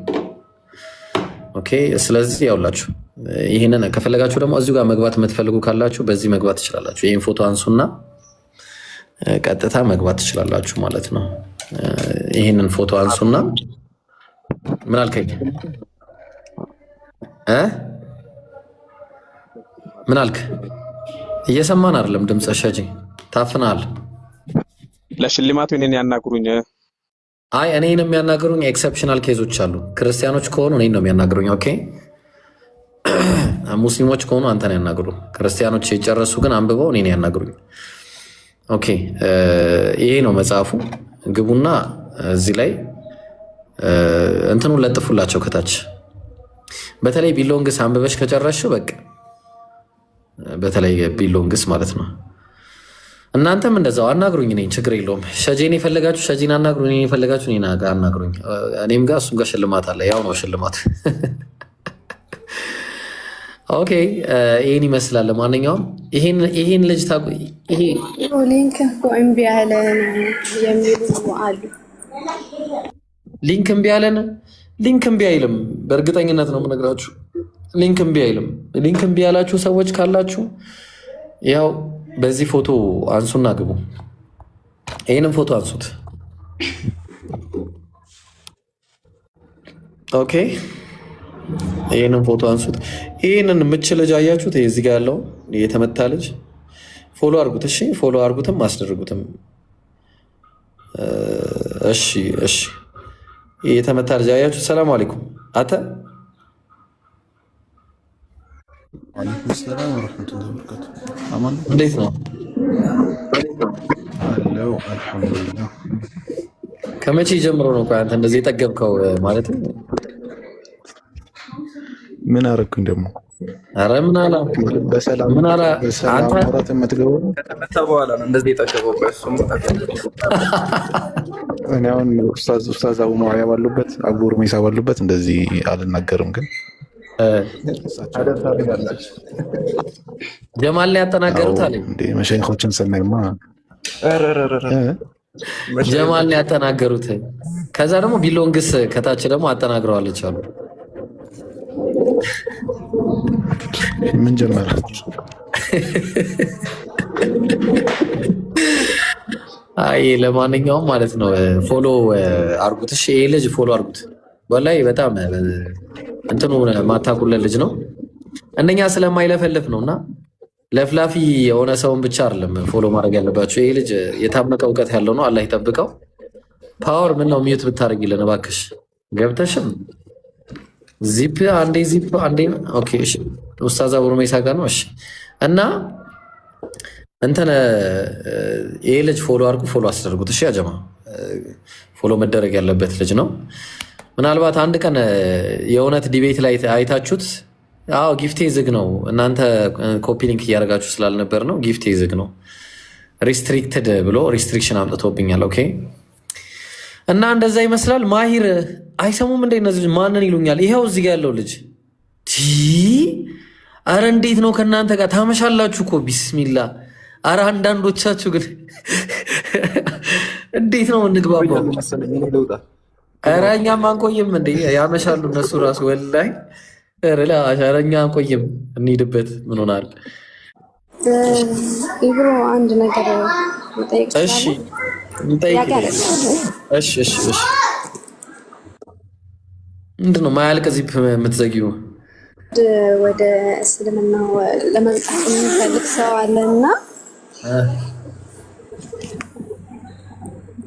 ኦኬ። ስለዚህ ያውላችሁ ይህንን ከፈለጋችሁ ደግሞ እዚሁ ጋር መግባት የምትፈልጉ ካላችሁ በዚህ መግባት ትችላላችሁ። ይህን ፎቶ አንሱና ቀጥታ መግባት ትችላላችሁ ማለት ነው። ይህንን ፎቶ አንሱና ምን አልከኝ? ምን አልክ? እየሰማን አይደለም ድምፅ ሸጂ ታፍናል።
ለሽልማቱ እኔን ያናግሩኝ።
አይ እኔን የሚያናግሩኝ ኤክሰፕሽናል ኬዞች አሉ። ክርስቲያኖች ከሆኑ እኔን ነው የሚያናግሩኝ። ኦኬ ሙስሊሞች ከሆኑ አንተን ያናግሩ። ክርስቲያኖች የጨረሱ ግን አንብበው እኔን ያናግሩኝ። ኦኬ ይሄ ነው መጽሐፉ። ግቡና እዚህ ላይ እንትኑን ለጥፉላቸው ከታች። በተለይ ቢሎንግስ አንብበሽ ከጨረሽው በቃ በተለይ ቢሎንግስ ማለት ነው። እናንተም እንደዛው አናግሩኝ፣ እኔን ችግር የለውም። ሸጂን የፈለጋችሁ ሸጂን አናግሩኝ፣ እኔን የፈለጋችሁ እኔን አናግሩኝ። እኔም ጋር እሱም ጋር ሽልማት አለ። ያው ነው ሽልማት። ኦኬ ይህን ይመስላል። ለማንኛውም ይሄን ልጅ ይሄ
ሊንክ እኮ እምቢ አለን የሚሉ አሉ።
ሊንክ እምቢ አለን። ሊንክ እምቢ አይልም። በእርግጠኝነት ነው የምነግራችሁ። ሊንክ እምቢ አይልም። ሊንክ እምቢ ያላችሁ ሰዎች ካላችሁ ያው በዚህ ፎቶ አንሱና ግቡ። ይህንን ፎቶ አንሱት። ኦኬ ይህንን ፎቶ አንሱት። ይህንን ምች ልጅ አያችሁት? እዚህ ጋር ያለው የተመታ ልጅ ፎሎ አርጉት። እሺ ፎሎ አርጉትም አስደርጉትም። እሺ የተመታ ልጅ አያችሁ? ሰላም አለይኩም አተ
ወአለይኩም ሰላም ወረህመቱላሂ ወበረካቱ። አማን
እንዴት ነው?
አለው አልሐምዱሊላህ።
ከመቼ ጀምሮ ነው አንተ እንደዚህ የጠገብከው? ማለት
ምን አደረኩኝ ደግሞ?
አረ ምን አላ
በሰላም አንተ ወራት የምትገባው
ከተመታ በኋላ ነው እንደዚህ የጠገበው። እሱም
እኔ አሁን ኡስታዝ አቡ ሙዓያ ባሉበት አቡ ሩመይሳ ባሉበት እንደዚህ አልናገርም ግን
ጀማል ላይ ያጠናገሩት አለ
እንዴ መሸይኾችን ሰናይማ
ጀማል ላይ ያጠናገሩት። ከዛ ደግሞ ቢሎንግስ ከታች ደግሞ አጠናግረዋለች አሉ።
ምን ጀመራችሁ?
አይ ለማንኛውም ማለት ነው ፎሎ አርጉት። እሺ ይሄ ልጅ ፎሎ አርጉት። ወላሂ በጣም እንትኑ ማታቁለት ልጅ ነው። እነኛ ስለማይለፈልፍ ነውና ለፍላፊ የሆነ ሰውን ብቻ አይደለም ፎሎ ማድረግ ያለባቸው። ይሄ ልጅ የታመቀ እውቀት ያለው ነው። አላህ ይጠብቀው። ፓወር ምን ነው ሚዩት ብታደርጊልን እባክሽ ገብተሽም ዚፕ አንዴ ዚፕ አንዴ። ኦኬ እሺ ኡስታዝ አቡ ሩመይሳ ጋር ነው። እሺ እና እንተነ ይሄ ልጅ ፎሎ አድርጉ፣ ፎሎ አስደርጉት። እሺ ያጀማ ፎሎ መደረግ ያለበት ልጅ ነው። ምናልባት አንድ ቀን የእውነት ዲቤት ላይ አይታችሁት አዎ ጊፍቴ ዝግ ነው። እናንተ ኮፒ ሊንክ እያደረጋችሁ ስላልነበር ነው። ጊፍቴ ዝግ ነው። ሪስትሪክትድ ብሎ ሪስትሪክሽን አምጥቶብኛል። ኦኬ እና እንደዛ ይመስላል። ማሂር አይሰሙም እንደ እነዚህ ማንን ይሉኛል። ይኸው እዚህ ጋ ያለው ልጅ አረ እንዴት ነው ከእናንተ ጋር ታመሻላችሁ እኮ ቢስሚላ። አረ አንዳንዶቻችሁ ግን እንዴት ነው እንግባባው? አረ እኛም አንቆይም እንዴ ያመሻሉ እነሱ ራሱ ወላሂ። አረ እኛ አንቆይም እንሂድበት። ምን ሆናል?
ኢብሮ አንድ ነገር መጠየቅ
እሺ እሺ ምንድን ነው ማያልቅ ዚፕ የምትዘጊው?
ወደ እስልምና ለመምጣት የሚፈልግ ሰው አለና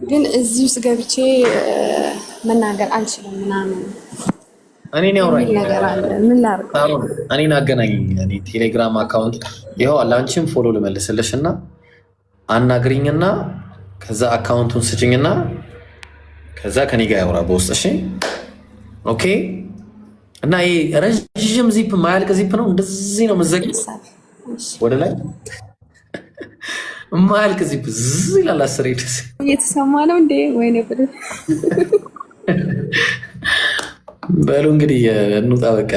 ግን እዚህ ውስጥ ገብቼ መናገር አልችልም ምናምን
እኔን ያውራኝ
ነገር አለ። ምን ላድርግ?
እኔን አገናኝኝ። እኔ ቴሌግራም አካውንት ይኸው አለ። አንቺም ፎሎ ልመልስልሽ እና አናግሪኝና ከዛ አካውንቱን ስጭኝና ከዛ ከኔ ጋር ያውራ በውስጥ። እሺ ኦኬ። እና ይሄ ረዥም ዚፕ ማያልቅ ዚፕ ነው። እንደዚህ ነው መዘጊ ወደ ላይ ማያልቅ ዚፕ ዝዝ ይላል። አስር ይደስ
እየተሰማ ነው እንዴ? ወይኔ ብለ
በሉ እንግዲህ እንውጣ በቃ።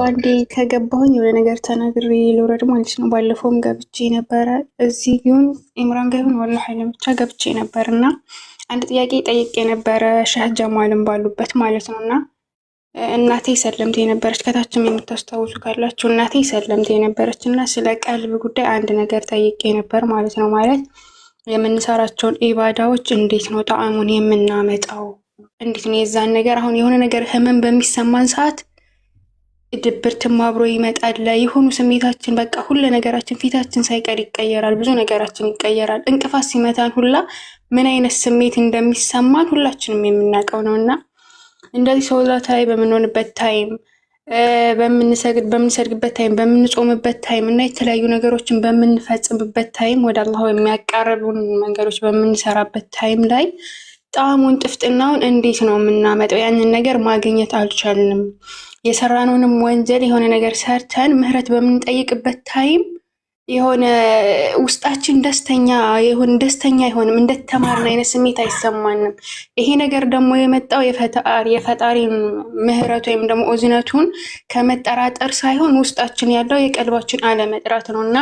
አንዴ ከገባሁኝ የሆነ ነገር ተናግሬ ልውረድ ማለት ነው። ባለፈውም ገብቼ ነበረ እዚህ ግን ኢምራን ጋር ይሁን ወላሂ ለብቻ ገብቼ ነበር እና አንድ ጥያቄ ጠይቄ ነበረ ሸህ ጀማልን ባሉበት ማለት ነው። እና እናቴ ሰለምቴ ነበረች፣ ከታችም የምታስታውሱ ካላችሁ እናቴ ሰለምቴ ነበረች እና ስለ ቀልብ ጉዳይ አንድ ነገር ጠይቄ ነበር ማለት ነው። ማለት የምንሰራቸውን ኢባዳዎች እንዴት ነው ጣዕሙን የምናመጣው? እንዴት ነው የዛን ነገር አሁን የሆነ ነገር ህመም በሚሰማን ሰዓት ድብርትም አብሮ ይመጣል። የሆኑ ስሜታችን በቃ ሁሉ ነገራችን ፊታችን ሳይቀር ይቀየራል። ብዙ ነገራችን ይቀየራል። እንቅፋት ሲመታን ሁላ ምን አይነት ስሜት እንደሚሰማን ሁላችንም የምናውቀው ነውና እንደዚህ ሶላት ላይ በምንሆንበት ታይም፣ በምንሰግድበት ታይም፣ በምንጾምበት ታይም እና የተለያዩ ነገሮችን በምንፈጽምበት ታይም ወደ አላህ የሚያቃርቡን መንገዶች በምንሰራበት ታይም ላይ ጣዕሙን ጥፍጥናውን እንዴት ነው የምናመጣው? ያንን ነገር ማግኘት አልቻልንም። የሰራነውንም ወንጀል የሆነ ነገር ሰርተን ምህረት በምንጠይቅበት ታይም የሆነ ውስጣችን ደስተኛ አይሆንም። እንደተማርን አይነት ስሜት አይሰማንም። ይሄ ነገር ደግሞ የመጣው የፈጣሪን ምህረት ወይም ደግሞ እዝነቱን ከመጠራጠር ሳይሆን ውስጣችን ያለው የቀልባችን አለመጥራት ነውና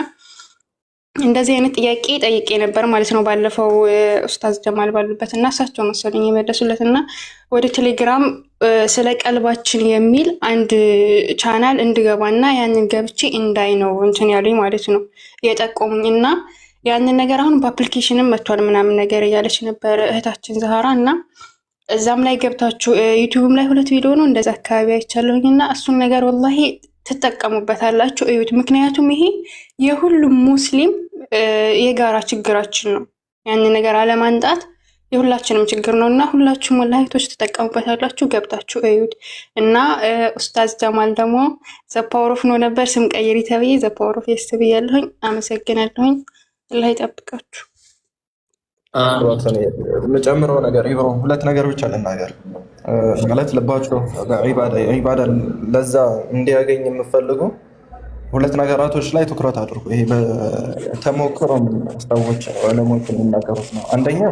እንደዚህ አይነት ጥያቄ ጠይቄ ነበር ማለት ነው ባለፈው ኡስታዝ ጀማል ባሉበት እና እሳቸው መሰለኝ የመለሱለት እና ወደ ቴሌግራም ስለ ቀልባችን የሚል አንድ ቻናል እንድገባና ያንን ገብቼ እንዳይ ነው እንትን ያሉኝ ማለት ነው የጠቆሙኝ። እና ያንን ነገር አሁን በአፕሊኬሽንም መጥቷል ምናምን ነገር እያለች ነበር እህታችን ዛህራ። እና እዛም ላይ ገብታችሁ ዩቲዩብም ላይ 2 ቪዲዮ ነው እንደዛ አካባቢ አይቻለሁኝ እና እሱን ነገር ወላሂ ትጠቀሙበታላችሁ፣ እዩት። ምክንያቱም ይሄ የሁሉም ሙስሊም የጋራ ችግራችን ነው። ያንን ነገር አለማንጣት የሁላችንም ችግር ነው እና ሁላችሁም ወላሂቶች ትጠቀሙበታላችሁ፣ ገብታችሁ እዩት። እና ኡስታዝ ጀማል ደግሞ ዘፓወር ኦፍ ነው ነበር ስም ቀይሪ ተብዬ ዘፓወር ኦፍ የስ ብያለሁኝ። አመሰግናለሁኝ። አላህ ይጠብቃችሁ።
የምጨምረው ነገር ይኸው 2 ነገር ብቻ ልናገር። ማለት ልባችሁ ዒባዳ ለዛ እንዲያገኝ የምፈልጉ 2 ነገራቶች ላይ ትኩረት አድርጉ። ይሄ በተሞክሮም ሰዎች ዑለሞች የሚናገሩት ነው። አንደኛ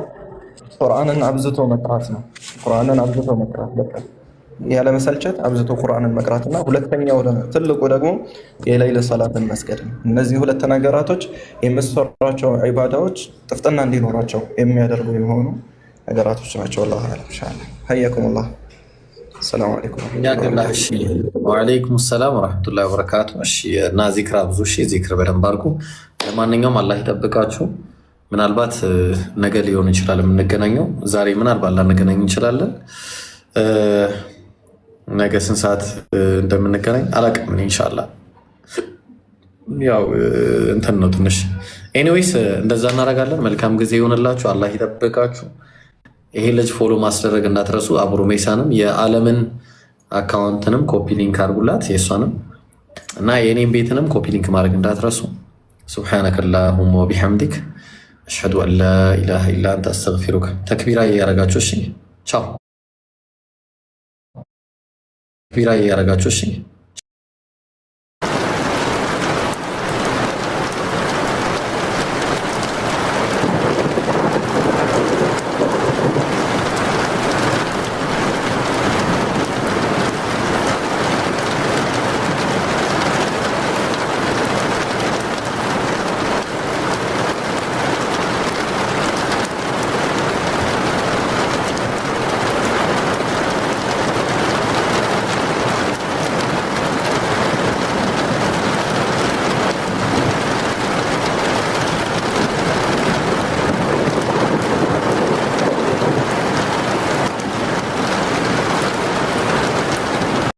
ቁርአንን አብዝቶ መቅራት ነው። ቁርአንን አብዝቶ መቅራት በቃ ያለመሰልቸት አብዝቶ ቁርአንን መቅራትና ሁለተኛው ትልቁ ደግሞ የሌሊት ሰላትን መስገድ ነው። እነዚህ 2 ነገራቶች የምትሰሯቸው ዒባዳዎች ጥፍጥና እንዲኖራቸው የሚያደርጉ የሆኑ ነገራቶች ናቸው። والله اعلم ان شاء الله حياكم الله السلام عليكم
ወአለይኩም ሰላም ወራህመቱላሂ ወበረካቱ። እሺ እና ዚክራ ብዙ ዚክር በደንብ አድርጉ። ለማንኛውም አላህ ይጠብቃችሁ። ምናልባት ነገ ሊሆን ይችላል የምንገናኘው፣ ዛሬ ምናልባት ላንገናኝ እንችላለን። ነገ ስንት ሰዓት እንደምንገናኝ አላውቅም ኢንሻአላህ። ያው እንትን ነው ትንሽ። ኤኒዌይስ እንደዛ እናደርጋለን። መልካም ጊዜ ይሆንላችሁ። አላህ ይጠብቃችሁ። ይሄ ልጅ ፎሎ ማስደረግ እንዳትረሱ። አብሮ ሜሳንም የዓለምን አካውንትንም ኮፒ ሊንክ አድርጉላት የእሷንም እና የኔም ቤትንም ኮፒ ሊንክ ማድረግ እንዳትረሱ። ሱብሃነከ አላሁመ ወቢሐምዲክ አሽሀዱ አን ላ ኢላሃ ኢላ አንተ አስተግፊሩከ። ተክቢራ እያደረጋችሁ እሺ። ቻው። ተክቢራ እያደረጋችሁ እሺ።